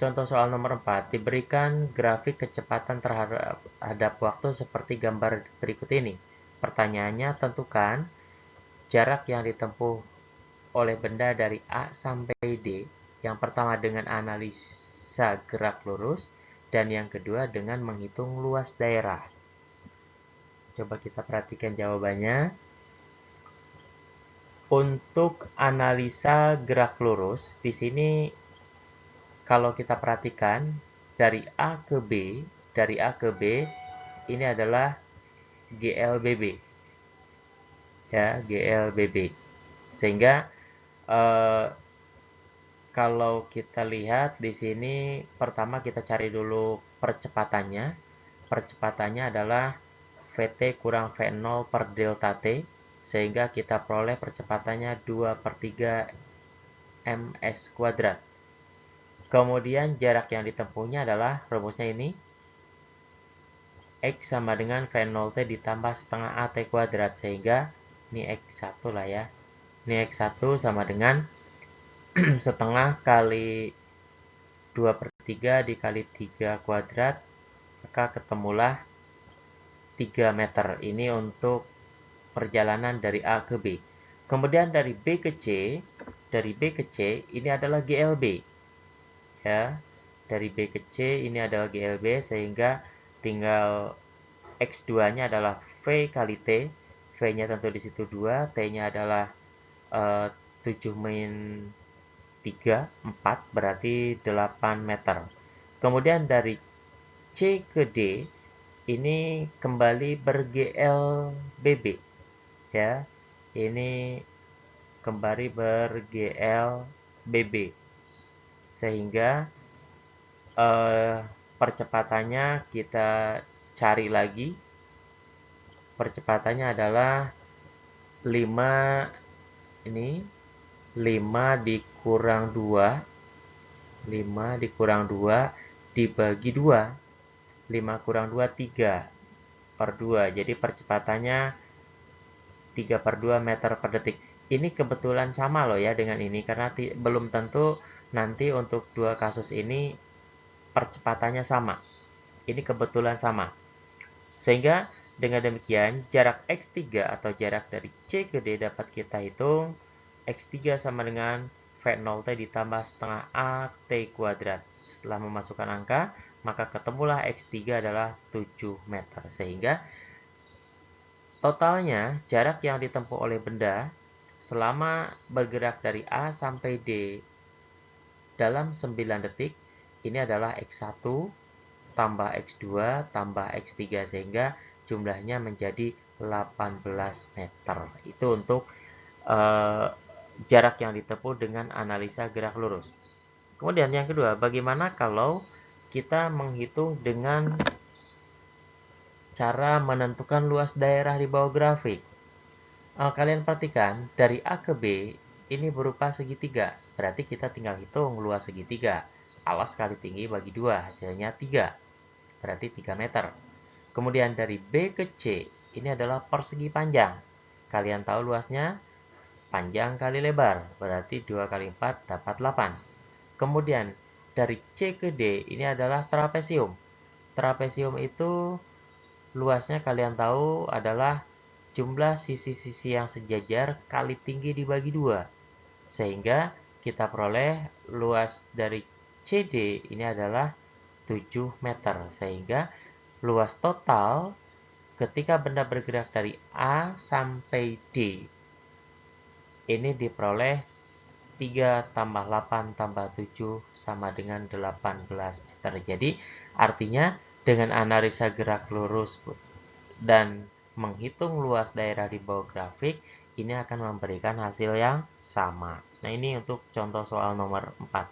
S1: contoh soal nomor 4, diberikan grafik kecepatan terhadap waktu seperti gambar berikut ini. Pertanyaannya, tentukan jarak yang ditempuh oleh benda dari A sampai D. Yang pertama dengan analisa gerak lurus, dan yang kedua dengan menghitung luas daerah. Coba kita perhatikan jawabannya. Untuk analisa gerak lurus, di sini kalau kita perhatikan dari A ke B, ini adalah GLBB. Ya, GLBB. Sehingga kalau kita lihat di sini, pertama kita cari dulu percepatannya. Percepatannya adalah VT kurang V0 per delta T, sehingga kita peroleh percepatannya 2/3 ms kuadrat. Kemudian jarak yang ditempuhnya adalah rumusnya ini, X sama dengan V0T ditambah setengah AT kuadrat, sehingga ini X1 lah ya. Ini X1 sama dengan setengah kali 2/3 dikali 3 kuadrat, maka ketemulah 3 meter. Ini untuk perjalanan dari A ke B. Kemudian dari B ke C ini adalah GLB. Ya, dari B ke C ini adalah GLB, sehingga tinggal X2-nya adalah V kali T. V-nya tentu di situ 2, T-nya adalah 7 min 3, 4, berarti 8 meter. Kemudian dari C ke D, ini kembali ber-GLBB. Ya, ini kembali ber-GLBB. Sehingga percepatannya kita cari lagi. Percepatannya adalah 5 ini 5 dikurang 2 dibagi 2. 5 kurang 2 3/2. Jadi percepatannya 3/2 meter per detik. Ini kebetulan sama loh ya dengan ini, karena belum tentu nanti untuk dua kasus ini percepatannya sama. Ini kebetulan sama. Sehingga dengan demikian jarak X3 atau jarak dari C ke D dapat kita hitung. X3 sama dengan V0T ditambah setengah AT kuadrat. Setelah memasukkan angka, maka ketemulah X3 adalah 7 meter. Sehingga totalnya jarak yang ditempuh oleh benda selama bergerak dari A sampai D dalam 9 detik, ini adalah X1 tambah X2 tambah X3, sehingga jumlahnya menjadi 18 meter. Itu untuk jarak yang ditempuh dengan analisa gerak lurus. Kemudian yang kedua, bagaimana kalau kita menghitung dengan cara menentukan luas daerah di bawah grafik? Kalian perhatikan, dari A ke B, ini berupa segitiga. Berarti kita tinggal hitung luas segitiga. Alas kali tinggi bagi 2, hasilnya 3. Berarti 3 meter. Kemudian dari B ke C, ini adalah persegi panjang. Kalian tahu luasnya? Panjang kali lebar, berarti 2 kali 4 dapat 8. Kemudian dari C ke D, ini adalah trapesium. Trapesium itu luasnya kalian tahu adalah jumlah sisi-sisi yang sejajar kali tinggi dibagi 2. Sehingga kita peroleh luas dari CD ini adalah 7 meter. Sehingga luas total ketika benda bergerak dari A sampai D ini diperoleh 3 tambah 8 tambah 7 sama dengan 18 meter. Jadi artinya dengan analisa gerak lurus dan menghitung luas daerah di bawah grafik, ini akan memberikan hasil yang sama. Nah, ini untuk contoh soal nomor 4.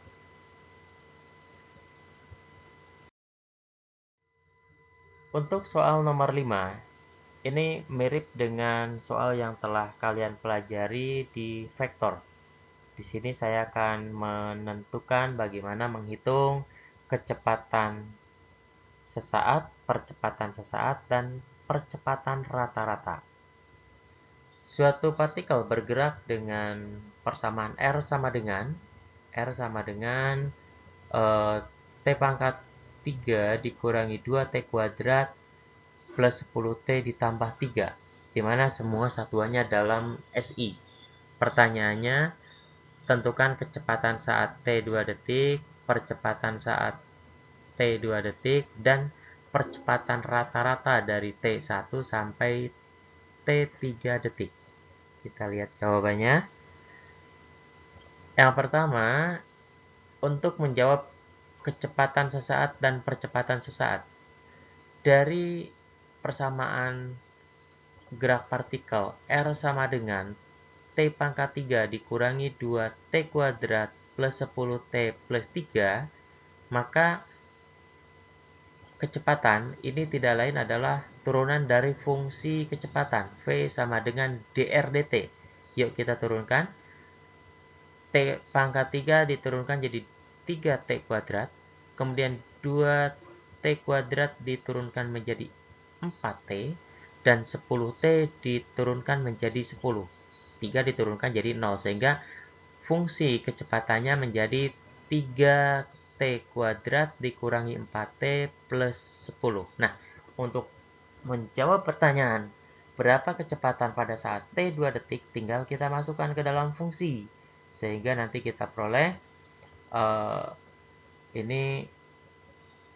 S1: Untuk soal nomor 5, ini mirip dengan soal yang telah kalian pelajari di vektor. Di sini saya akan menentukan bagaimana menghitung kecepatan sesaat, dan percepatan rata-rata. Suatu partikel bergerak dengan persamaan T pangkat 3 dikurangi 2T kuadrat plus 10T ditambah 3, di mana semua satuannya dalam SI. Pertanyaannya, tentukan kecepatan saat T2 detik, percepatan saat T2 detik, dan percepatan rata-rata dari T1 sampai T3 detik. Kita lihat jawabannya. Yang pertama, untuk menjawab kecepatan sesaat dan percepatan sesaat. Dari persamaan gerak partikel R sama dengan T pangkat 3 dikurangi 2T kuadrat plus 10T plus 3, maka kecepatan ini tidak lain adalah turunan dari fungsi kecepatan. V sama dengan dr dt. Yuk kita turunkan. T pangkat 3 diturunkan jadi 3T kuadrat. Kemudian 2T kuadrat diturunkan menjadi 4T. Dan 10T diturunkan menjadi 10. 3 diturunkan jadi 0. Sehingga fungsi kecepatannya menjadi 3T kuadrat dikurangi 4T plus 10. Nah, untuk menjawab pertanyaan berapa kecepatan pada saat T2 detik, tinggal kita masukkan ke dalam fungsi. Sehingga nanti kita peroleh ini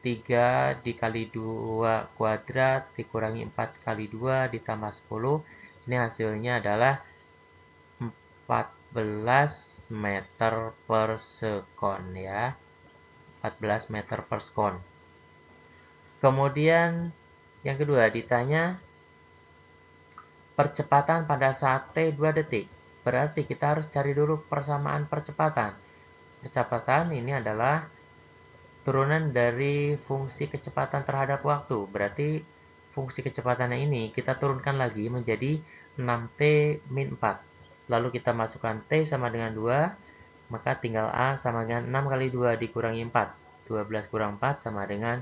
S1: 3 dikali 2 kuadrat dikurangi 4 kali 2 ditambah 10. Ini hasilnya adalah 14 meter per sekon ya. 14 meter per sekon. Kemudian yang kedua ditanya percepatan pada saat T2 detik. Berarti kita harus cari dulu persamaan percepatan. Percepatan ini adalah turunan dari fungsi kecepatan terhadap waktu. Berarti fungsi kecepatannya ini kita turunkan lagi menjadi 6T min 4. Lalu kita masukkan T sama dengan 2, maka tinggal A sama dengan 6 kali 2 dikurangi 4. 12 kurang 4 sama dengan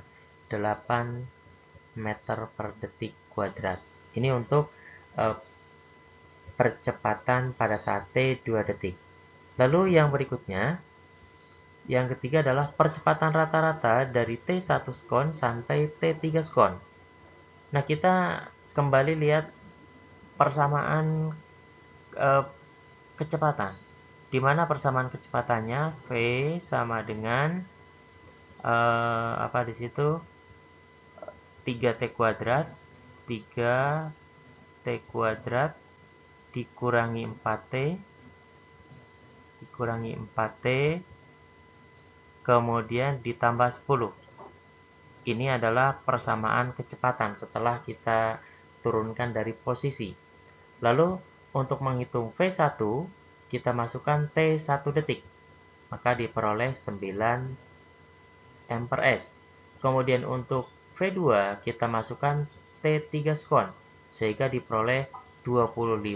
S1: 8 meter per detik kuadrat. Ini untuk percepatan pada saat T2 detik. Lalu yang berikutnya, yang ketiga adalah percepatan rata-rata dari T1 sekon sampai T3 sekon. Nah, kita kembali lihat persamaan kecepatan. Di mana persamaan kecepatannya V sama dengan apa di situ 3T kuadrat 3T kuadrat dikurangi 4T kemudian ditambah 10. Ini adalah persamaan kecepatan setelah kita turunkan dari posisi. Lalu untuk menghitung V1 kita masukkan T1 detik, maka diperoleh 9 M per S. Kemudian untuk V2 kita masukkan T3 sekon, sehingga diperoleh 25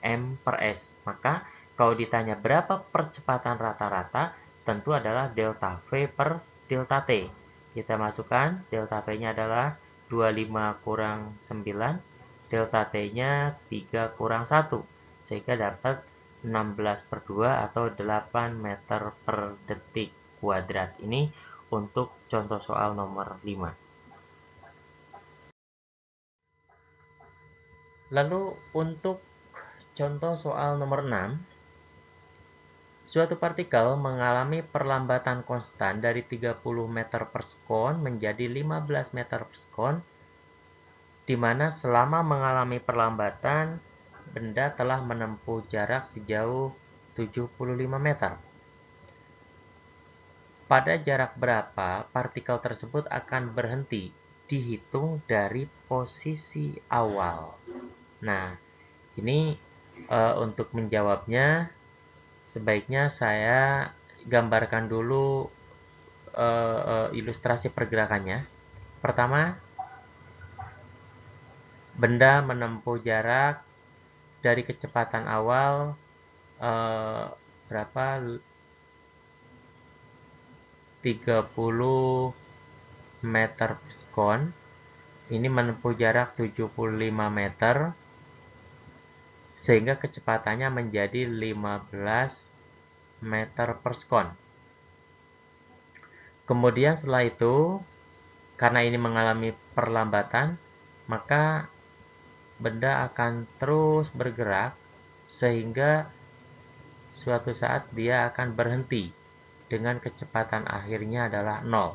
S1: M per S. Maka Kalau ditanya berapa percepatan rata-rata, tentu adalah delta V per delta T. Kita masukkan, delta V-nya adalah 25 kurang 9, delta T-nya 3 kurang 1, sehingga dapat 16/2 atau 8 meter per detik kuadrat. Ini untuk contoh soal nomor 5. Lalu untuk contoh soal nomor 6, suatu partikel mengalami perlambatan konstan dari 30 meter per sekon menjadi 15 meter per sekon, di mana selama mengalami perlambatan, benda telah menempuh jarak sejauh 75 meter. Pada jarak berapa partikel tersebut akan berhenti? Dihitung dari posisi awal. Nah, ini untuk menjawabnya, sebaiknya saya gambarkan dulu ilustrasi pergerakannya. Pertama, benda menempuh jarak dari kecepatan awal berapa? 30 meter per sekon. Ini menempuh jarak 75 meter, sehingga kecepatannya menjadi 15 meter per sekon. Kemudian setelah itu, karena ini mengalami perlambatan, maka benda akan terus bergerak sehingga suatu saat dia akan berhenti dengan kecepatan akhirnya adalah 0.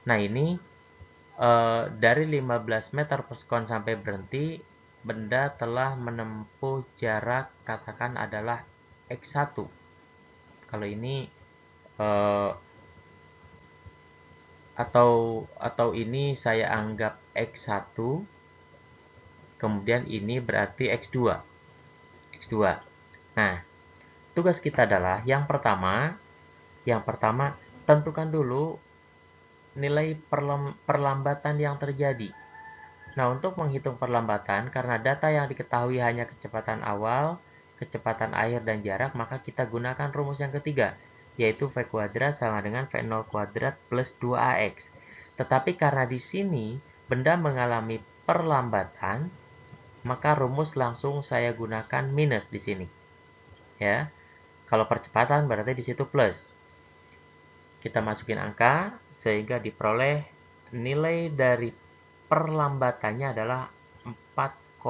S1: Nah, ini dari 15 meter per sekon sampai berhenti, benda telah menempuh jarak katakan adalah X1. Kalau ini atau ini saya anggap X1, kemudian ini berarti X2. Nah, tugas kita adalah yang pertama tentukan dulu nilai perlambatan yang terjadi. Nah, untuk menghitung perlambatan, karena data yang diketahui hanya kecepatan awal, kecepatan akhir, dan jarak, maka kita gunakan rumus yang ketiga, yaitu V kuadrat sama dengan V0 kuadrat plus 2AX. Tetapi karena di sini benda mengalami perlambatan, maka rumus langsung saya gunakan minus di sini. Ya. Kalau percepatan berarti di situ plus. Kita masukin angka sehingga diperoleh nilai dari perlambatannya adalah 4,5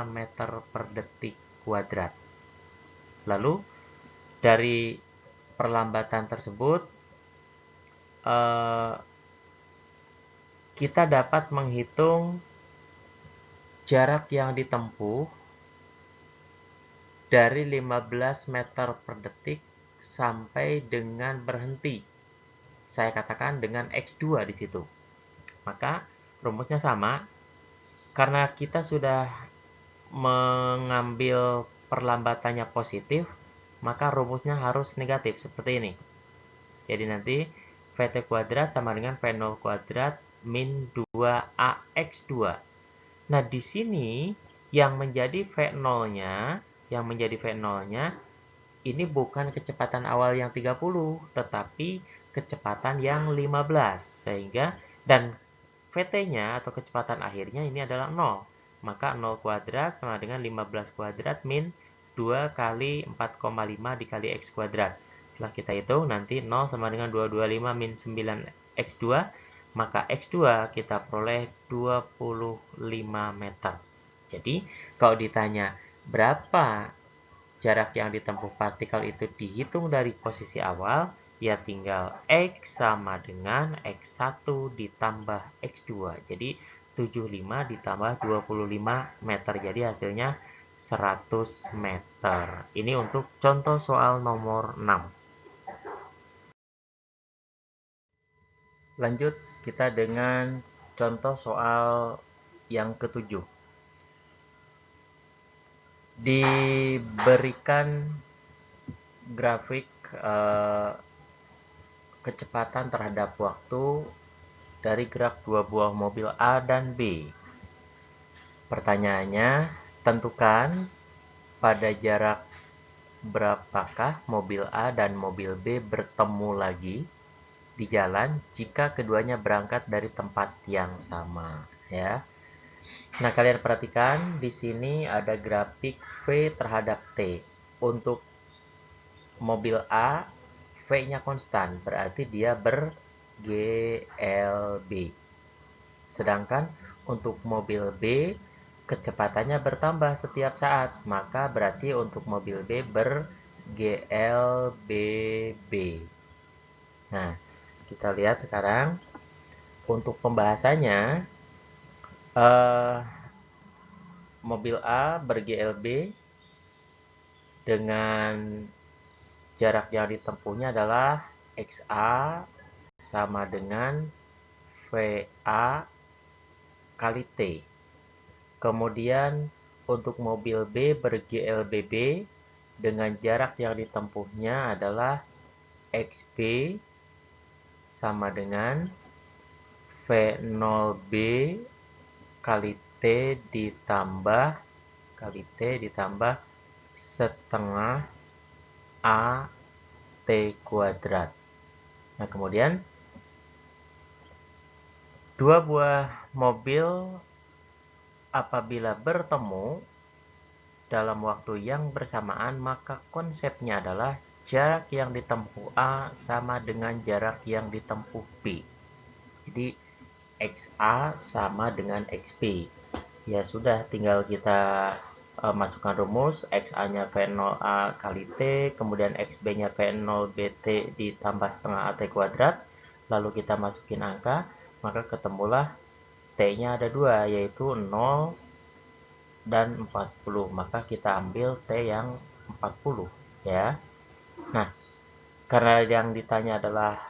S1: meter per detik kuadrat. Lalu dari perlambatan tersebut kita dapat menghitung jarak yang ditempuh dari 15 meter per detik sampai dengan berhenti. Saya katakan dengan X2 di situ. Maka rumusnya sama. Karena kita sudah mengambil perlambatannya positif, maka rumusnya harus negatif seperti ini. Jadi nanti VT kuadrat sama dengan V0 kuadrat min 2AX2. Nah, di sini yang menjadi V0-nya, ini bukan kecepatan awal yang 30, tetapi kecepatan yang 15. Sehingga, dan VT-nya atau kecepatan akhirnya ini adalah 0. Maka 0 kuadrat sama dengan 15 kuadrat min 2 kali 4,5 dikali X kuadrat. Setelah kita hitung, nanti 0 sama dengan 225 min 9X2. Maka X2 kita peroleh 25 meter. Jadi, kalau ditanya berapa jarak yang ditempuh partikel itu dihitung dari posisi awal, ya tinggal X sama dengan X1 ditambah X2. Jadi 75 ditambah 25 meter. Jadi hasilnya 100 meter. Ini untuk contoh soal nomor 6. Lanjut kita dengan contoh soal yang ketujuh. Diberikan grafik kecepatan terhadap waktu dari gerak dua buah mobil A dan B. Pertanyaannya, tentukan pada jarak berapakah mobil A dan mobil B bertemu lagi di jalan jika keduanya berangkat dari tempat yang sama, ya. Nah, kalian perhatikan di sini ada grafik V terhadap T. Untuk mobil A, V-nya konstan, berarti dia ber-GLB. Sedangkan untuk mobil B, kecepatannya bertambah setiap saat, maka berarti untuk mobil B ber-GLBB. Nah, kita lihat sekarang untuk pembahasannya, eh, mobil A ber-GLB dengan jarak yang ditempuhnya adalah XA sama dengan VA kali T. Kemudian untuk mobil B ber-GLBB dengan jarak yang ditempuhnya adalah XB sama dengan V0B kali T ditambah setengah AT kuadrat. Nah, kemudian dua buah mobil apabila bertemu dalam waktu yang bersamaan, maka konsepnya adalah jarak yang ditempuh A sama dengan jarak yang ditempuh B. Jadi XA sama dengan XB. Ya sudah, tinggal kita masukkan rumus. XA-nya V0A kali T, kemudian XB-nya V0BT ditambah setengah AT kuadrat. Lalu kita masukin angka, maka ketemulah T-nya ada dua, yaitu 0 dan 40. Maka kita ambil T yang 40, ya. Nah, karena yang ditanya adalah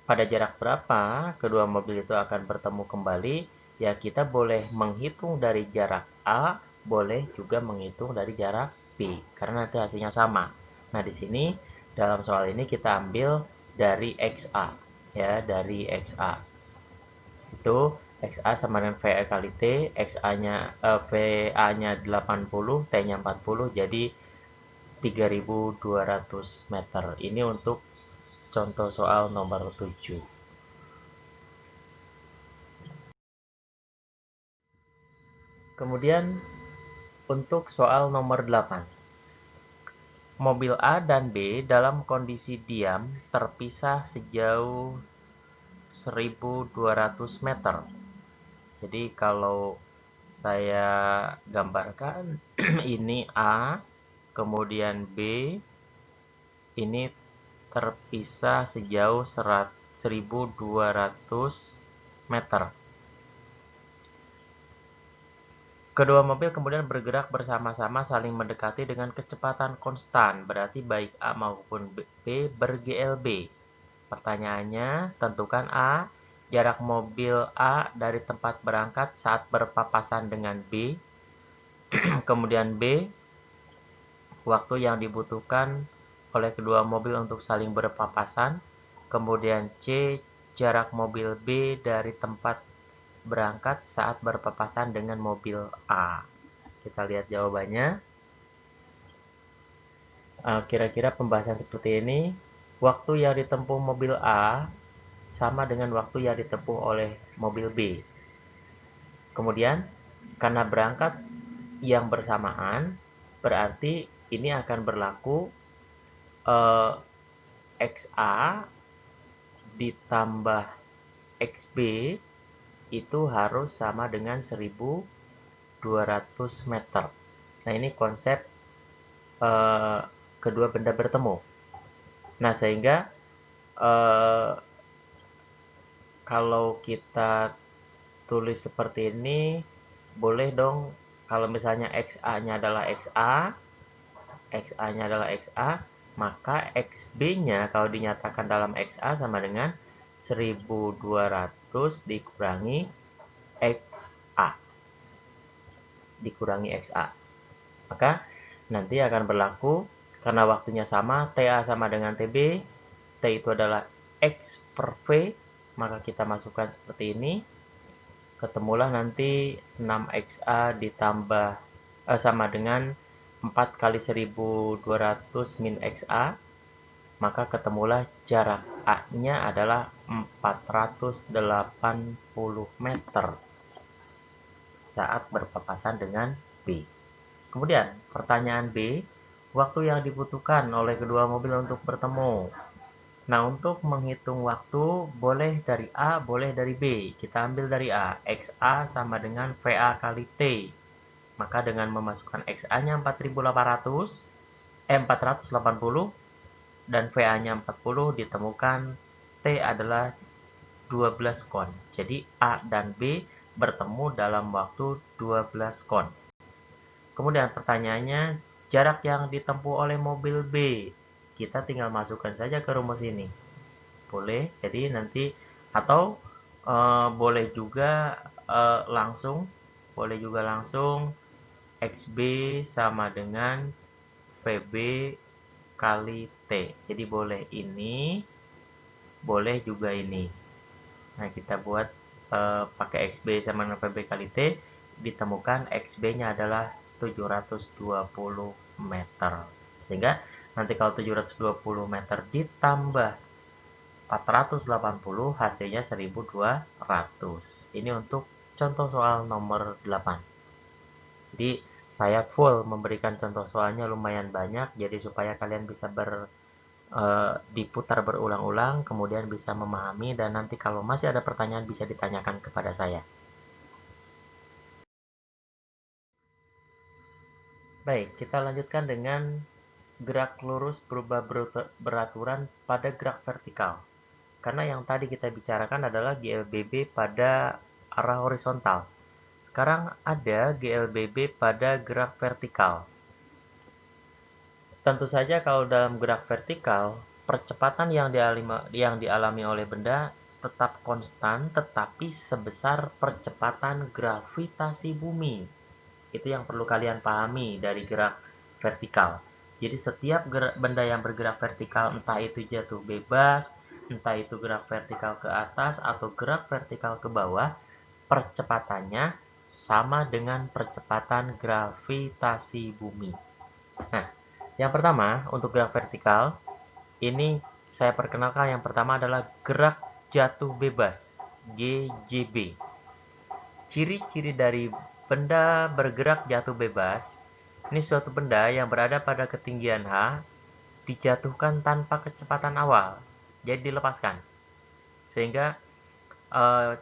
S1: pada jarak berapa kedua mobil itu akan bertemu kembali, ya kita boleh menghitung dari jarak A, boleh juga menghitung dari jarak B, karena nanti hasilnya sama. Nah, di sini dalam soal ini kita ambil dari XA, ya, dari XA. Itu XA sama dengan VA kali T, VA-nya 80, T-nya 40, jadi 3200 meter. Ini untuk contoh soal nomor 7. Kemudian untuk soal nomor 8. Mobil A dan B dalam kondisi diam terpisah sejauh 1200 meter. Jadi kalau saya gambarkan ini A, kemudian B, ini terpisah sejauh 1200 meter. Kedua mobil kemudian bergerak bersama-sama saling mendekati dengan kecepatan konstan, berarti baik A maupun B ber-GLB. Pertanyaannya, tentukan A, jarak mobil A dari tempat berangkat saat berpapasan dengan B. Kemudian B, waktu yang dibutuhkan oleh kedua mobil untuk saling berpapasan. Kemudian C, jarak mobil B dari tempat berangkat saat berpapasan dengan mobil A. Kita lihat jawabannya. Kira-kira pembahasan seperti ini, waktu yang ditempuh mobil A sama dengan waktu yang ditempuh oleh mobil B. Kemudian, karena berangkat yang bersamaan, berarti ini akan berlaku XA ditambah XB itu harus sama dengan 1200 meter. Nah, ini konsep kedua benda bertemu. Nah, sehingga kalau kita tulis seperti ini, boleh dong kalau misalnya XA-nya adalah XA, XA-nya adalah XA, maka XB-nya kalau dinyatakan dalam XA sama dengan 1200 dikurangi XA. Maka nanti akan berlaku karena waktunya sama, TA sama dengan TB, T itu adalah X per V, maka kita masukkan seperti ini. Ketemulah nanti 6XA ditambah sama dengan 4 kali 1200 min XA, maka ketemulah jarak A-nya adalah 480 meter saat berpapasan dengan B. Kemudian, pertanyaan B, waktu yang dibutuhkan oleh kedua mobil untuk bertemu. Nah, untuk menghitung waktu, boleh dari A, boleh dari B. Kita ambil dari A. XA sama dengan VA kali T. Maka dengan memasukkan XA-nya 480, dan VA-nya 40, ditemukan T adalah 12 kon. Jadi A dan B bertemu dalam waktu 12 kon. Kemudian pertanyaannya, jarak yang ditempuh oleh mobil B. Kita tinggal masukkan saja ke rumus ini. Boleh, jadi nanti atau boleh juga langsung XB sama dengan VB kali T. Jadi boleh ini, boleh juga ini. Nah, kita buat pakai XB sama dengan VB kali T, ditemukan XB-nya adalah 720 meter. Sehingga nanti kalau 720 meter ditambah 480, hasilnya 1200. Ini untuk contoh soal nomor 8. Jadi saya full memberikan contoh soalnya lumayan banyak, jadi supaya kalian bisa diputar berulang-ulang, kemudian bisa memahami, dan nanti kalau masih ada pertanyaan bisa ditanyakan kepada saya. Baik, kita lanjutkan dengan gerak lurus berubah beraturan pada gerak vertikal. Karena yang tadi kita bicarakan adalah GLBB pada arah horizontal. Sekarang ada GLBB pada gerak vertikal. Tentu saja kalau dalam gerak vertikal, percepatan yang dialami oleh benda tetap konstan, tetapi sebesar percepatan gravitasi bumi. Itu yang perlu kalian pahami dari gerak vertikal. Jadi setiap benda yang bergerak vertikal, entah itu jatuh bebas, entah itu gerak vertikal ke atas atau gerak vertikal ke bawah, percepatannya sama dengan percepatan gravitasi bumi. Nah, yang pertama untuk gerak vertikal, ini saya perkenalkan, yang pertama adalah gerak jatuh bebas, GJB. Ciri-ciri dari benda bergerak jatuh bebas, ini suatu benda yang berada pada ketinggian H, dijatuhkan tanpa kecepatan awal, jadi dilepaskan. Sehingga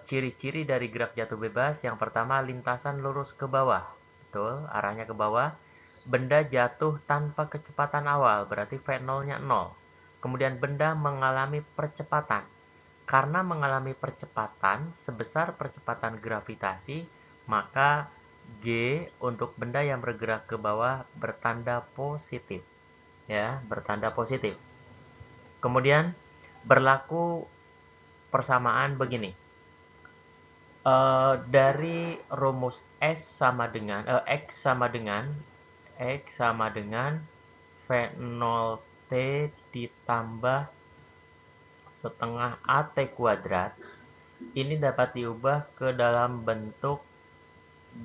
S1: ciri-ciri dari gerak jatuh bebas, yang pertama lintasan lurus ke bawah. Betul, arahnya ke bawah. Benda jatuh tanpa kecepatan awal, berarti V0-nya 0. Kemudian benda mengalami percepatan. Karena mengalami percepatan sebesar percepatan gravitasi, maka G untuk benda yang bergerak ke bawah bertanda positif. Ya, bertanda positif. Kemudian berlaku persamaan begini. Dari rumus X sama dengan V0T ditambah setengah AT kuadrat, ini dapat diubah ke dalam bentuk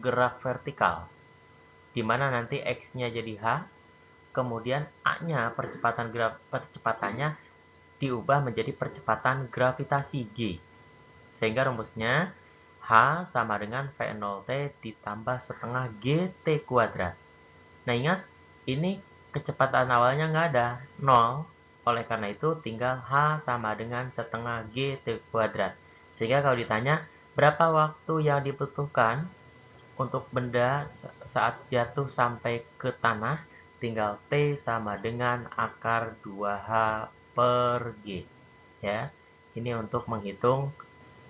S1: gerak vertikal, di mana nanti X-nya jadi H, kemudian A-nya percepatannya diubah menjadi percepatan gravitasi G. Sehingga rumusnya H sama dengan V0T ditambah setengah GT kuadrat. Nah, ingat, ini kecepatan awalnya nggak ada, 0. Oleh karena itu, tinggal H sama dengan setengah GT kuadrat. Sehingga kalau ditanya, berapa waktu yang dibutuhkan untuk benda saat jatuh sampai ke tanah, tinggal T sama dengan akar 2H per G. Ya, ini untuk menghitung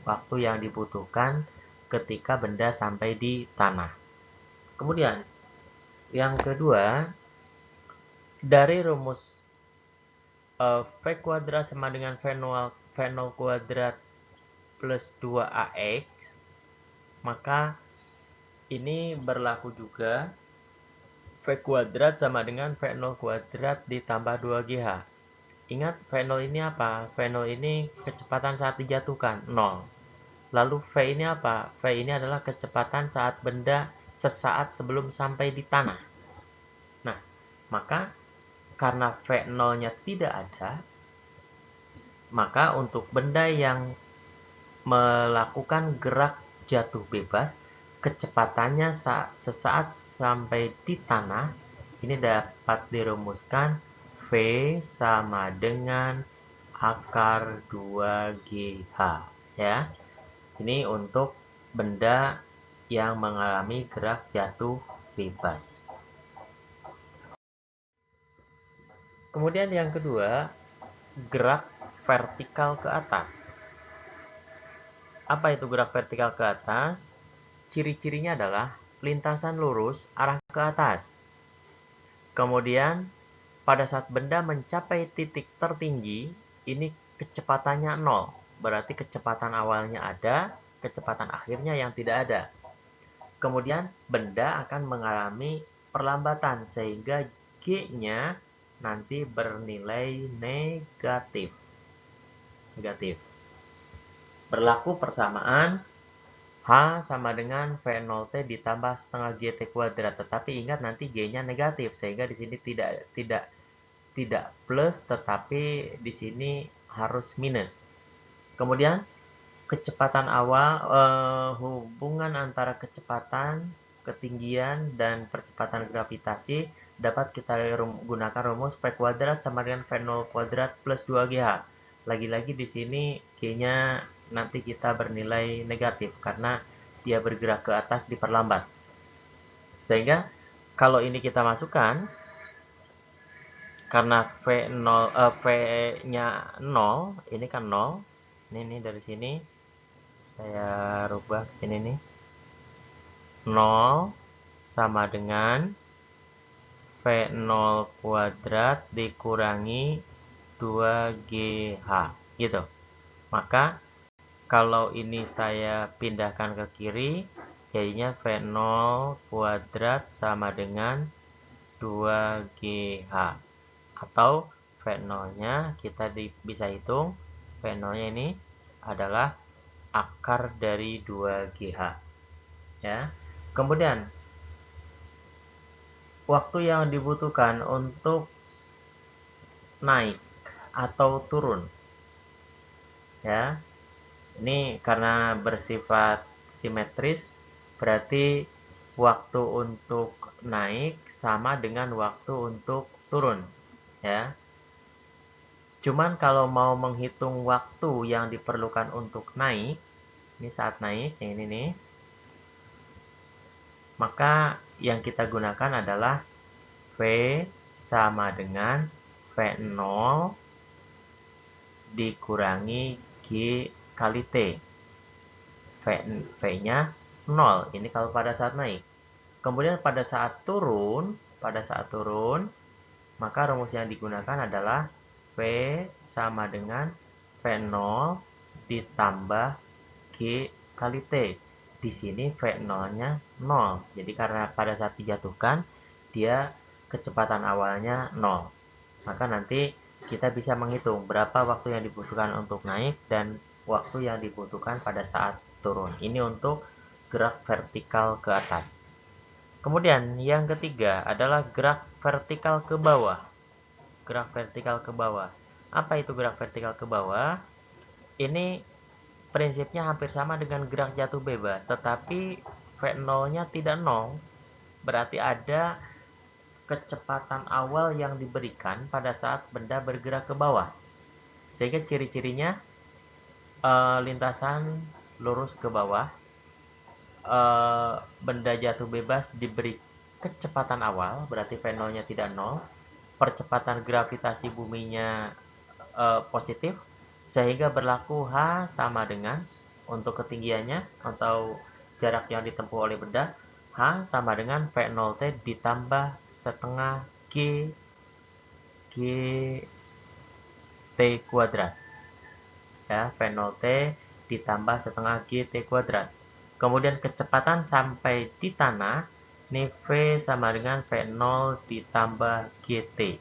S1: waktu yang dibutuhkan ketika benda sampai di tanah. Kemudian, yang kedua, dari rumus V kuadrat sama dengan V0 kuadrat plus 2AX, maka ini berlaku juga V kuadrat sama dengan V0 kuadrat ditambah 2GH. Ingat, V0 ini apa? V0 ini kecepatan saat dijatuhkan, 0. Lalu V ini apa? V ini adalah kecepatan saat benda sesaat sebelum sampai di tanah. Nah, Maka karena V0-nya tidak ada, maka untuk benda yang melakukan gerak jatuh bebas, kecepatannya sesaat sampai di tanah, ini dapat dirumuskan V sama dengan akar 2GH. Ya. Ini untuk benda yang mengalami gerak jatuh bebas. Kemudian yang kedua, gerak vertikal ke atas. Apa itu gerak vertikal ke atas? Ciri-cirinya adalah lintasan lurus arah ke atas. Kemudian pada saat benda mencapai titik tertinggi, ini kecepatannya 0. Berarti kecepatan awalnya ada, kecepatan akhirnya yang tidak ada. Kemudian benda akan mengalami perlambatan sehingga G-nya nanti bernilai negatif. Berlaku persamaan H sama dengan V0T ditambah setengah GT kuadrat. Tetapi ingat nanti G-nya negatif sehingga di sini tidak plus, tetapi di sini harus minus. Kemudian kecepatan awal, hubungan antara kecepatan, ketinggian, dan percepatan gravitasi dapat kita gunakan rumus V kuadrat sama dengan V0 kuadrat plus 2GH. Lagi-lagi di sini G-nya nanti kita bernilai negatif karena dia bergerak ke atas diperlambat. Sehingga kalau ini kita masukkan, karena V-nya 0, ini kan 0. Ini dari sini saya rubah ke sini nih. 0 sama dengan V0 kuadrat dikurangi 2GH gitu. Maka kalau ini saya pindahkan ke kiri, jadinya V0 kuadrat sama dengan 2GH. Atau V0-nya kita bisa hitung, V0-nya ini adalah akar dari 2GH. Ya. Kemudian waktu yang dibutuhkan untuk naik atau turun. Ya. Ini karena bersifat simetris, berarti waktu untuk naik sama dengan waktu untuk turun. Ya. Cuman kalau mau menghitung waktu yang diperlukan untuk naik, ini saat naik, yang ini nih, maka yang kita gunakan adalah V sama dengan V0 dikurangi G kali T. V-nya 0. Ini kalau pada saat naik. Kemudian pada saat turun, maka rumus yang digunakan adalah V sama dengan V0 ditambah G kali T. Di sini V0-nya 0. Jadi karena pada saat dijatuhkan, dia kecepatan awalnya 0. Maka nanti kita bisa menghitung berapa waktu yang dibutuhkan untuk naik dan waktu yang dibutuhkan pada saat turun. Ini untuk gerak vertikal ke atas. Kemudian yang ketiga adalah gerak vertikal ke bawah. Gerak vertikal ke bawah. Apa itu gerak vertikal ke bawah? Ini prinsipnya hampir sama dengan gerak jatuh bebas, tetapi V0-nya tidak 0. Berarti ada kecepatan awal yang diberikan pada saat benda bergerak ke bawah. Sehingga ciri-cirinya lintasan lurus ke bawah, benda jatuh bebas diberi kecepatan awal, berarti V0-nya tidak 0, percepatan gravitasi buminya positif, sehingga berlaku H sama dengan untuk ketinggiannya atau jarak yang ditempuh oleh benda, H sama dengan V0T ditambah setengah G T kuadrat. Ya, V0T ditambah setengah GT kuadrat. Kemudian kecepatan sampai di tanah, ini V sama dengan V0 ditambah GT.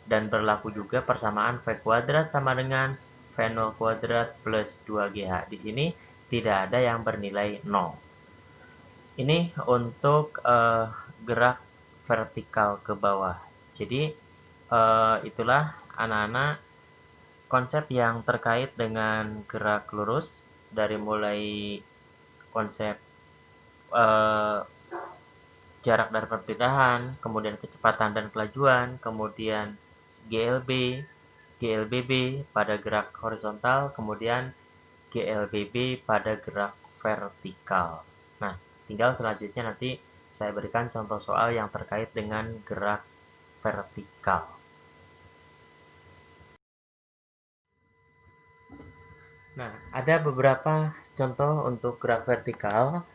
S1: Dan berlaku juga persamaan V kuadrat sama dengan V0 kuadrat plus 2GH. Di sini tidak ada yang bernilai 0. Ini untuk gerak vertikal ke bawah. Jadi itulah anak-anak konsep yang terkait dengan gerak lurus, dari mulai konsep eh, jarak dan perpindahan, kemudian kecepatan dan kelajuan, kemudian GLB, GLBB pada gerak horizontal, kemudian GLBB pada gerak vertikal. Nah, tinggal selanjutnya nanti saya berikan contoh soal yang terkait dengan gerak vertikal. Nah, ada beberapa contoh untuk gerak vertikal.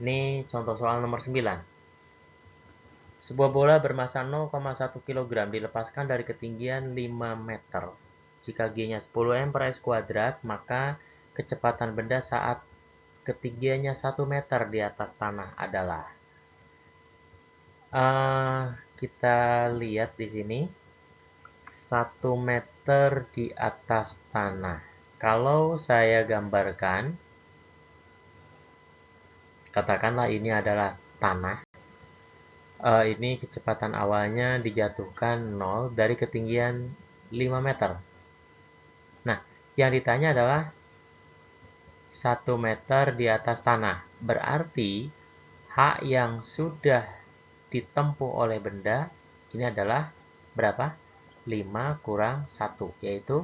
S1: Ini contoh soal nomor 9. Sebuah bola bermasa 0,1 kg dilepaskan dari ketinggian 5 meter. Jika G-nya 10 m per s kuadrat, maka kecepatan benda saat ketinggiannya 1 meter di atas tanah adalah. Kita lihat di sini 1 meter di atas tanah. Kalau saya gambarkan, katakanlah ini adalah tanah. Ini kecepatan awalnya dijatuhkan 0 dari ketinggian 5 meter. Nah, yang ditanya adalah 1 meter di atas tanah. Berarti H yang sudah ditempuh oleh benda ini adalah berapa? 5 kurang 1, yaitu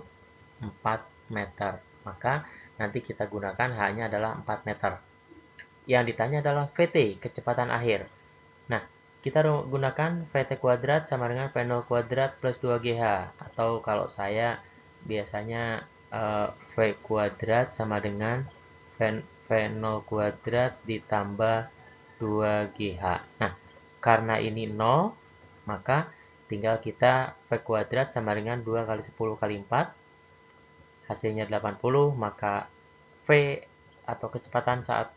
S1: 4 meter. Maka nanti kita gunakan H-nya adalah 4 meter. Yang ditanya adalah VT, kecepatan akhir. Nah, kita gunakan VT kuadrat sama dengan V0 kuadrat plus 2GH. Atau kalau saya biasanya V kuadrat sama dengan V0 kuadrat ditambah 2GH. Nah, karena ini 0, maka tinggal kita V kuadrat sama dengan 2 kali 10 kali 4. Hasilnya 80, maka V atau kecepatan saat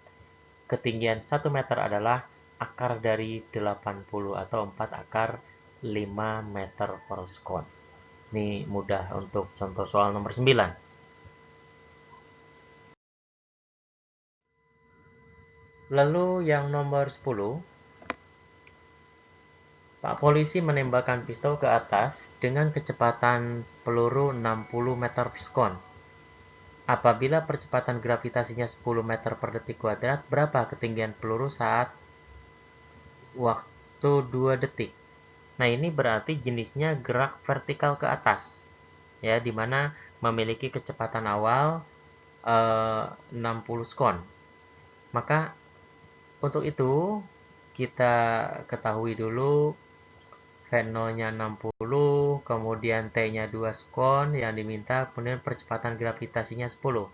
S1: ketinggian 1 meter adalah akar dari 80 atau 4 akar 5 meter per sekon. Ini mudah untuk contoh soal nomor 9. Lalu yang nomor 10, Pak polisi menembakkan pistol ke atas dengan kecepatan peluru 60 meter per sekon. Apabila percepatan gravitasinya 10 meter per detik kuadrat, berapa ketinggian peluru saat waktu 2 detik? Nah, ini berarti jenisnya gerak vertikal ke atas, ya, dimana memiliki kecepatan awal 60 sekon. Maka untuk itu kita ketahui dulu V0-nya 60, kemudian T-nya 2 sekon yang diminta, kemudian percepatan gravitasinya 10.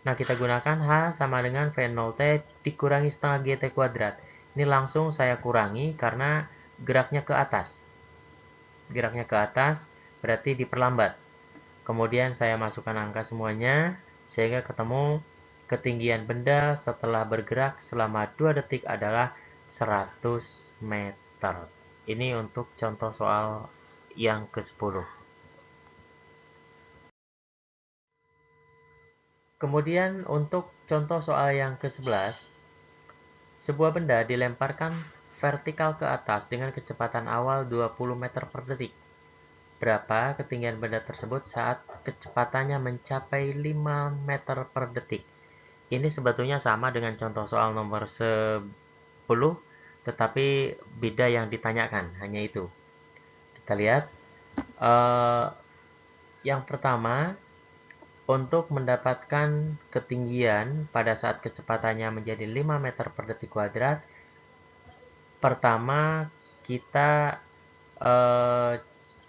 S1: Nah, kita gunakan H sama dengan V0T dikurangi setengah GT kuadrat. Ini langsung saya kurangi karena geraknya ke atas. Geraknya ke atas berarti diperlambat. Kemudian saya masukkan angka semuanya sehingga ketemu ketinggian benda setelah bergerak selama 2 detik adalah 100 meter. Ini untuk contoh soal yang ke-10. Kemudian untuk contoh soal yang ke-11, sebuah benda dilemparkan vertikal ke atas dengan kecepatan awal 20 meter per detik. Berapa ketinggian benda tersebut saat kecepatannya mencapai 5 meter per detik? Ini sebetulnya sama dengan contoh soal nomor 10, tetapi beda yang ditanyakan, hanya itu. Kita lihat. Yang pertama, untuk mendapatkan ketinggian pada saat kecepatannya menjadi 5 meter per detik kuadrat, pertama kita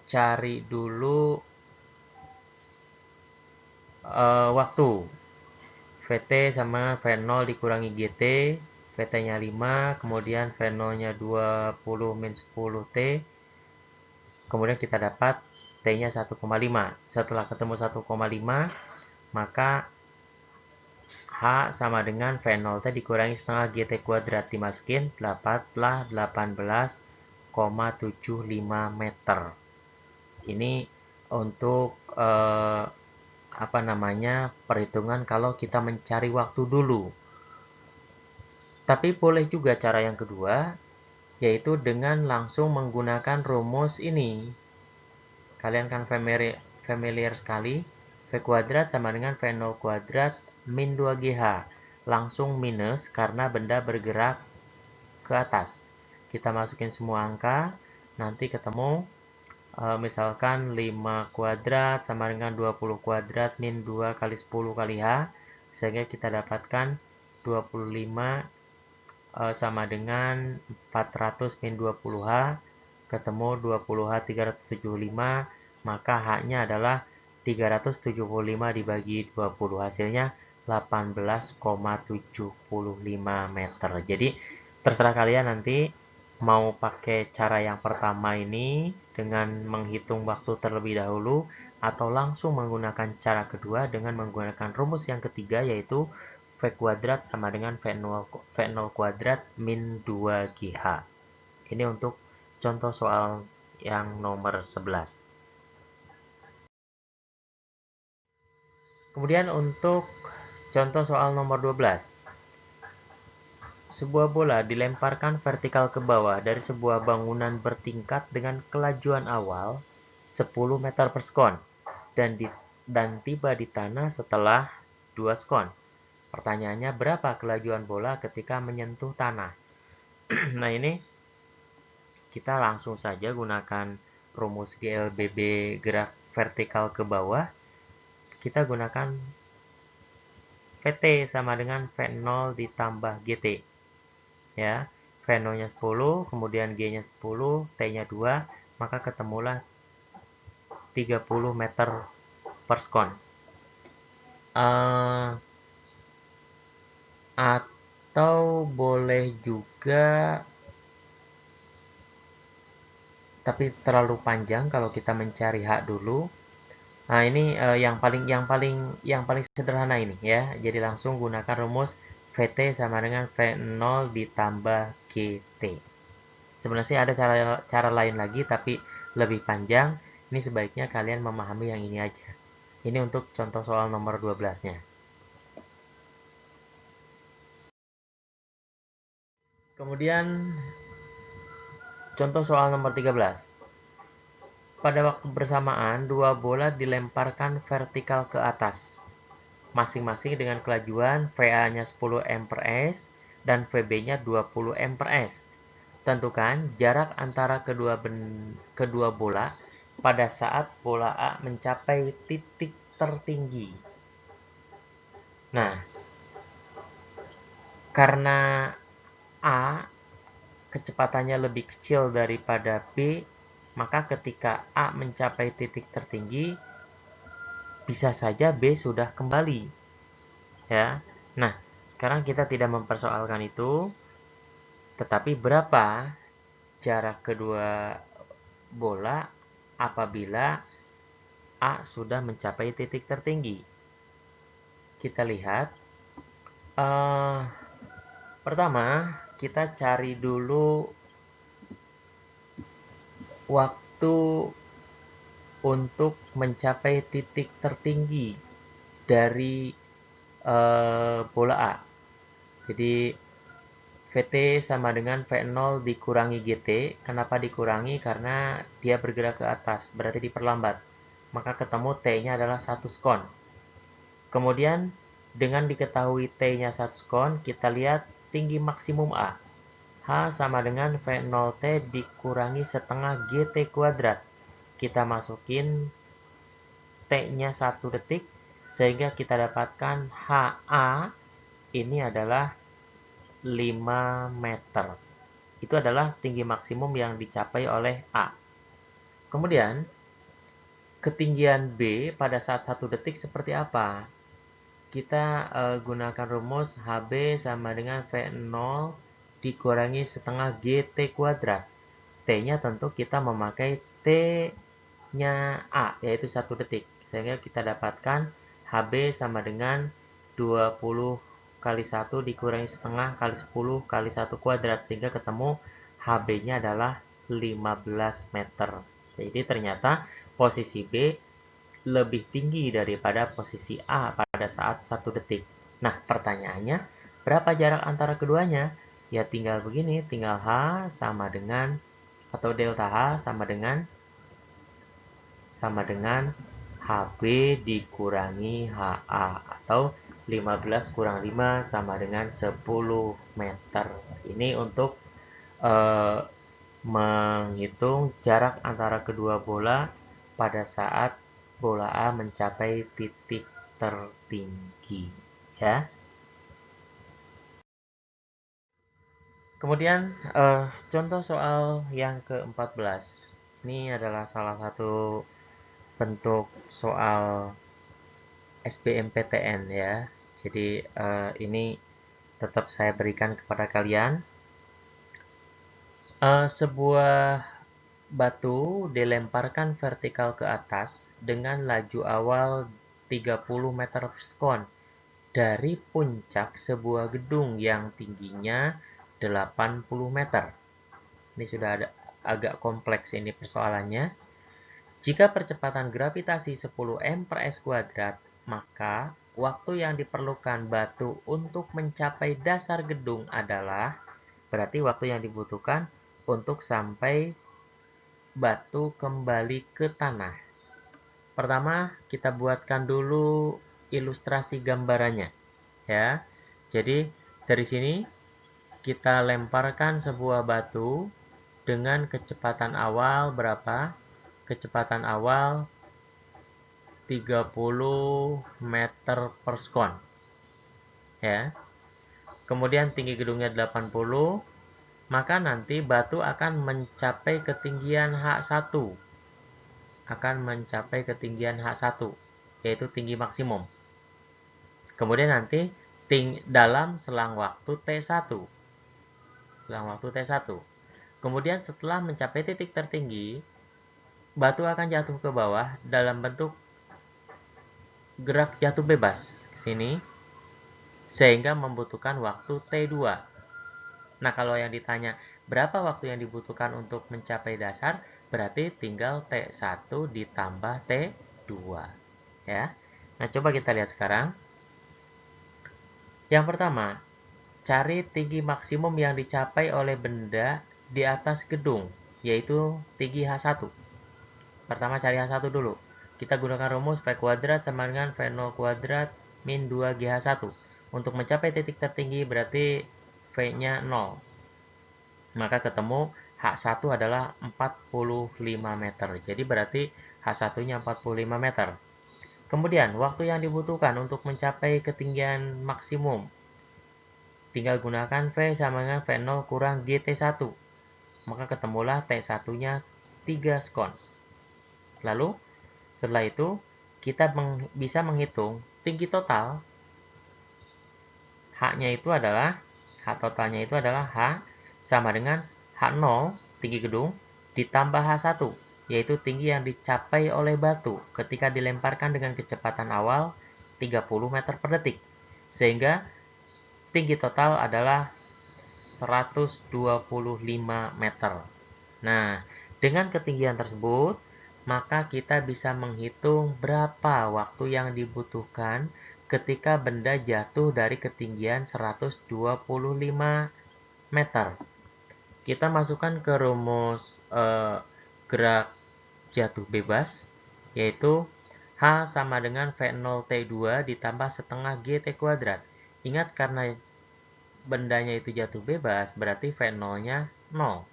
S1: cari dulu waktu. VT sama V0 dikurangi GT, VT-nya 5, kemudian V0-nya 20 min 10T, kemudian kita dapat T-nya 1,5. Setelah ketemu 1,5, maka H sama dengan V0T dikurangi setengah GT kuadrat, dimasukin, dapatlah 18,75 meter. Ini untuk perhitungan kalau kita mencari waktu dulu. Tapi boleh juga cara yang kedua, yaitu dengan langsung menggunakan rumus ini. Kalian kan familiar sekali, V kuadrat sama dengan V0 kuadrat min 2GH. Langsung minus karena benda bergerak ke atas. Kita masukin semua angka, nanti ketemu misalkan 5 kuadrat sama dengan 20 kuadrat min 2 kali 10 kali H, sehingga kita dapatkan 25 sama dengan 400 min 20H, ketemu 20H 375, maka H-nya adalah 375 dibagi 20, hasilnya 18,75 meter. Jadi terserah kalian nanti mau pakai cara yang pertama ini dengan menghitung waktu terlebih dahulu, atau langsung menggunakan cara kedua dengan menggunakan rumus yang ketiga, yaitu V kuadrat sama dengan V0 kuadrat min 2GH. Ini untuk contoh soal yang nomor 11. Kemudian untuk contoh soal nomor 12. Sebuah bola dilemparkan vertikal ke bawah dari sebuah bangunan bertingkat dengan kelajuan awal 10 meter per sekon dan tiba di tanah setelah 2 sekon. Pertanyaannya, berapa kelajuan bola ketika menyentuh tanah? Nah, ini kita langsung saja gunakan rumus GLBB gerak vertikal ke bawah. Kita gunakan VT sama dengan V0 ditambah GT. Ya, V0-nya 10, kemudian G-nya 10, T-nya 2, maka ketemulah 30 meter per sekon. Atau boleh juga, tapi terlalu panjang kalau kita mencari H dulu. Nah, ini yang paling sederhana ini ya. Jadi langsung gunakan rumus VT sama dengan V0 ditambah GT. Sebenarnya ada cara lain lagi tapi lebih panjang. Ini sebaiknya kalian memahami yang ini aja. Ini untuk contoh soal nomor 12-nya. Kemudian contoh soal nomor 13. Pada waktu bersamaan, dua bola dilemparkan vertikal ke atas, masing-masing dengan kelajuan VA-nya 10 m per s dan VB-nya 20 m per s. Tentukan jarak antara kedua bola pada saat bola A mencapai titik tertinggi. Nah, karena A kecepatannya lebih kecil daripada B, maka ketika A mencapai titik tertinggi, bisa saja B sudah kembali. Ya. Nah, sekarang kita tidak mempersoalkan itu, tetapi berapa jarak kedua bola apabila A sudah mencapai titik tertinggi. Kita lihat. Pertama, kita cari dulu waktu untuk mencapai titik tertinggi dari bola A. Jadi VT sama dengan V0 dikurangi GT. Kenapa dikurangi? Karena dia bergerak ke atas, berarti diperlambat. Maka ketemu T-nya adalah 1 sekon. Kemudian dengan diketahui T-nya 1 sekon, kita lihat tinggi maksimum A. H sama dengan V0T dikurangi setengah GT kuadrat. Kita masukin T-nya 1 detik, sehingga kita dapatkan HA ini adalah 5 meter. Itu adalah tinggi maksimum yang dicapai oleh A. Kemudian, ketinggian B pada saat 1 detik seperti apa? Kita gunakan rumus HB sama dengan V0 dikurangi setengah GT kuadrat. T-nya tentu kita memakai T-nya A, yaitu 1 detik. Sehingga kita dapatkan HB sama dengan 20 kali 1 dikurangi setengah kali 10 kali 1 kuadrat. Sehingga ketemu HB-nya adalah 15 meter. Jadi ternyata posisi B lebih tinggi daripada posisi A pada saat 1 detik. Nah, pertanyaannya, berapa jarak antara keduanya? Ya tinggal begini, tinggal H sama dengan, atau delta H sama dengan HB dikurangi HA, atau 15 kurang 5 sama dengan 10 meter. Ini untuk eh, menghitung jarak antara kedua bola pada saat bola A mencapai titik tertinggi, ya. Kemudian contoh soal yang ke-14. Ini adalah salah satu bentuk soal SBMPTN, ya. Jadi ini tetap saya berikan kepada kalian. Sebuah batu dilemparkan vertikal ke atas dengan laju awal 30 meter per sekon dari puncak sebuah gedung yang tingginya 80 meter. Ini sudah agak kompleks ini persoalannya. Jika percepatan gravitasi 10 m per s kuadrat, maka waktu yang diperlukan batu untuk mencapai dasar gedung adalah, berarti waktu yang dibutuhkan untuk sampai batu kembali ke tanah. Pertama, kita buatkan dulu ilustrasi gambarannya, ya. Jadi, dari sini kita lemparkan sebuah batu dengan kecepatan awal berapa? Kecepatan awal 30 meter per sekon, ya. Kemudian tinggi gedungnya 80, maka nanti batu akan mencapai ketinggian H1. Yaitu tinggi maksimum. Kemudian nanti dalam selang waktu T1. Kemudian setelah mencapai titik tertinggi, batu akan jatuh ke bawah dalam bentuk gerak jatuh bebas ke sini, sehingga membutuhkan waktu T2. Nah, kalau yang ditanya berapa waktu yang dibutuhkan untuk mencapai dasar, berarti tinggal T1 ditambah T2, ya. Nah, coba kita lihat sekarang. Yang pertama, cari tinggi maksimum yang dicapai oleh benda di atas gedung, yaitu tinggi H1. Pertama cari H1 dulu. Kita gunakan rumus V kuadrat sama dengan V0 kuadrat min 2GH1. Untuk mencapai titik tertinggi berarti V-nya 0. Maka ketemu H1 adalah 45 meter. Jadi berarti H1-nya 45 meter. Kemudian, waktu yang dibutuhkan untuk mencapai ketinggian maksimum. Tinggal gunakan V sama dengan V0 kurang GT1. Maka ketemulah T1-nya 3 sekon. Lalu, setelah itu, kita bisa menghitung tinggi total. H-nya itu adalah, H totalnya itu adalah H sama dengan H0, tinggi gedung, ditambah H1, yaitu tinggi yang dicapai oleh batu ketika dilemparkan dengan kecepatan awal 30 meter per detik. Sehingga tinggi total adalah 125 meter. Nah, dengan ketinggian tersebut, maka kita bisa menghitung berapa waktu yang dibutuhkan ketika benda jatuh dari ketinggian 125 meter. Kita masukkan ke rumus gerak jatuh bebas, yaitu H sama dengan V0 T2 ditambah setengah GT kuadrat. Ingat, karena bendanya itu jatuh bebas, berarti V0-nya 0.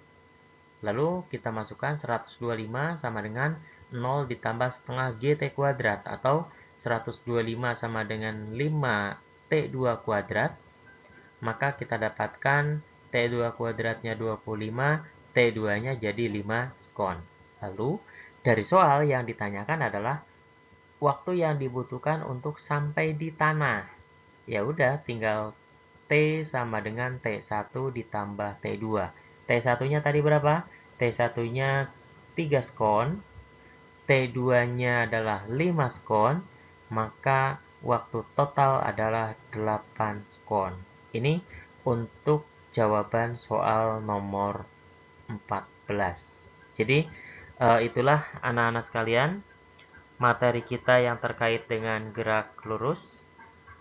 S1: Lalu kita masukkan 125 sama dengan 0 ditambah setengah GT kuadrat, atau 125 sama dengan 5 T2 kuadrat. Maka kita dapatkan T2 kuadratnya 25, T2-nya jadi 5 sekon. Lalu, dari soal yang ditanyakan adalah waktu yang dibutuhkan untuk sampai di tanah. Ya udah, tinggal T sama dengan T1 ditambah T2. T1-nya tadi berapa? T1-nya 3 sekon, T2-nya adalah 5 sekon, maka waktu total adalah 8 sekon. Ini untuk jawaban soal nomor 14. Jadi, itulah anak-anak sekalian, materi kita yang terkait dengan gerak lurus.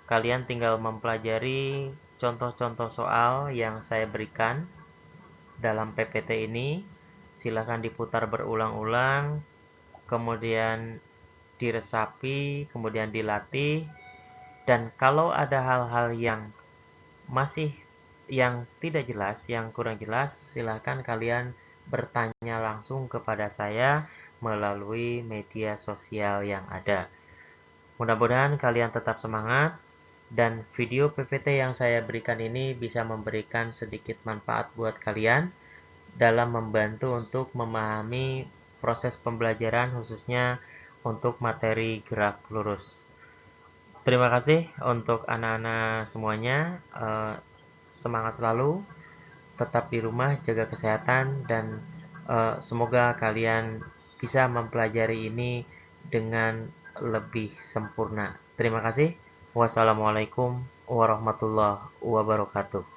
S1: Kalian tinggal mempelajari contoh-contoh soal yang saya berikan dalam PPT ini. Silakan diputar berulang-ulang, kemudian diresapi, kemudian dilatih. Dan kalau ada hal-hal yang masih yang tidak jelas, yang kurang jelas, silakan kalian bertanya langsung kepada saya melalui media sosial yang ada. Mudah-mudahan kalian tetap semangat dan video PPT yang saya berikan ini bisa memberikan sedikit manfaat buat kalian dalam membantu untuk memahami proses pembelajaran khususnya untuk materi gerak lurus. Terima kasih untuk anak-anak semuanya. Semangat selalu, tetap di rumah, jaga kesehatan, dan semoga kalian bisa mempelajari ini dengan lebih sempurna. Terima kasih. Wassalamualaikum warahmatullahi wabarakatuh.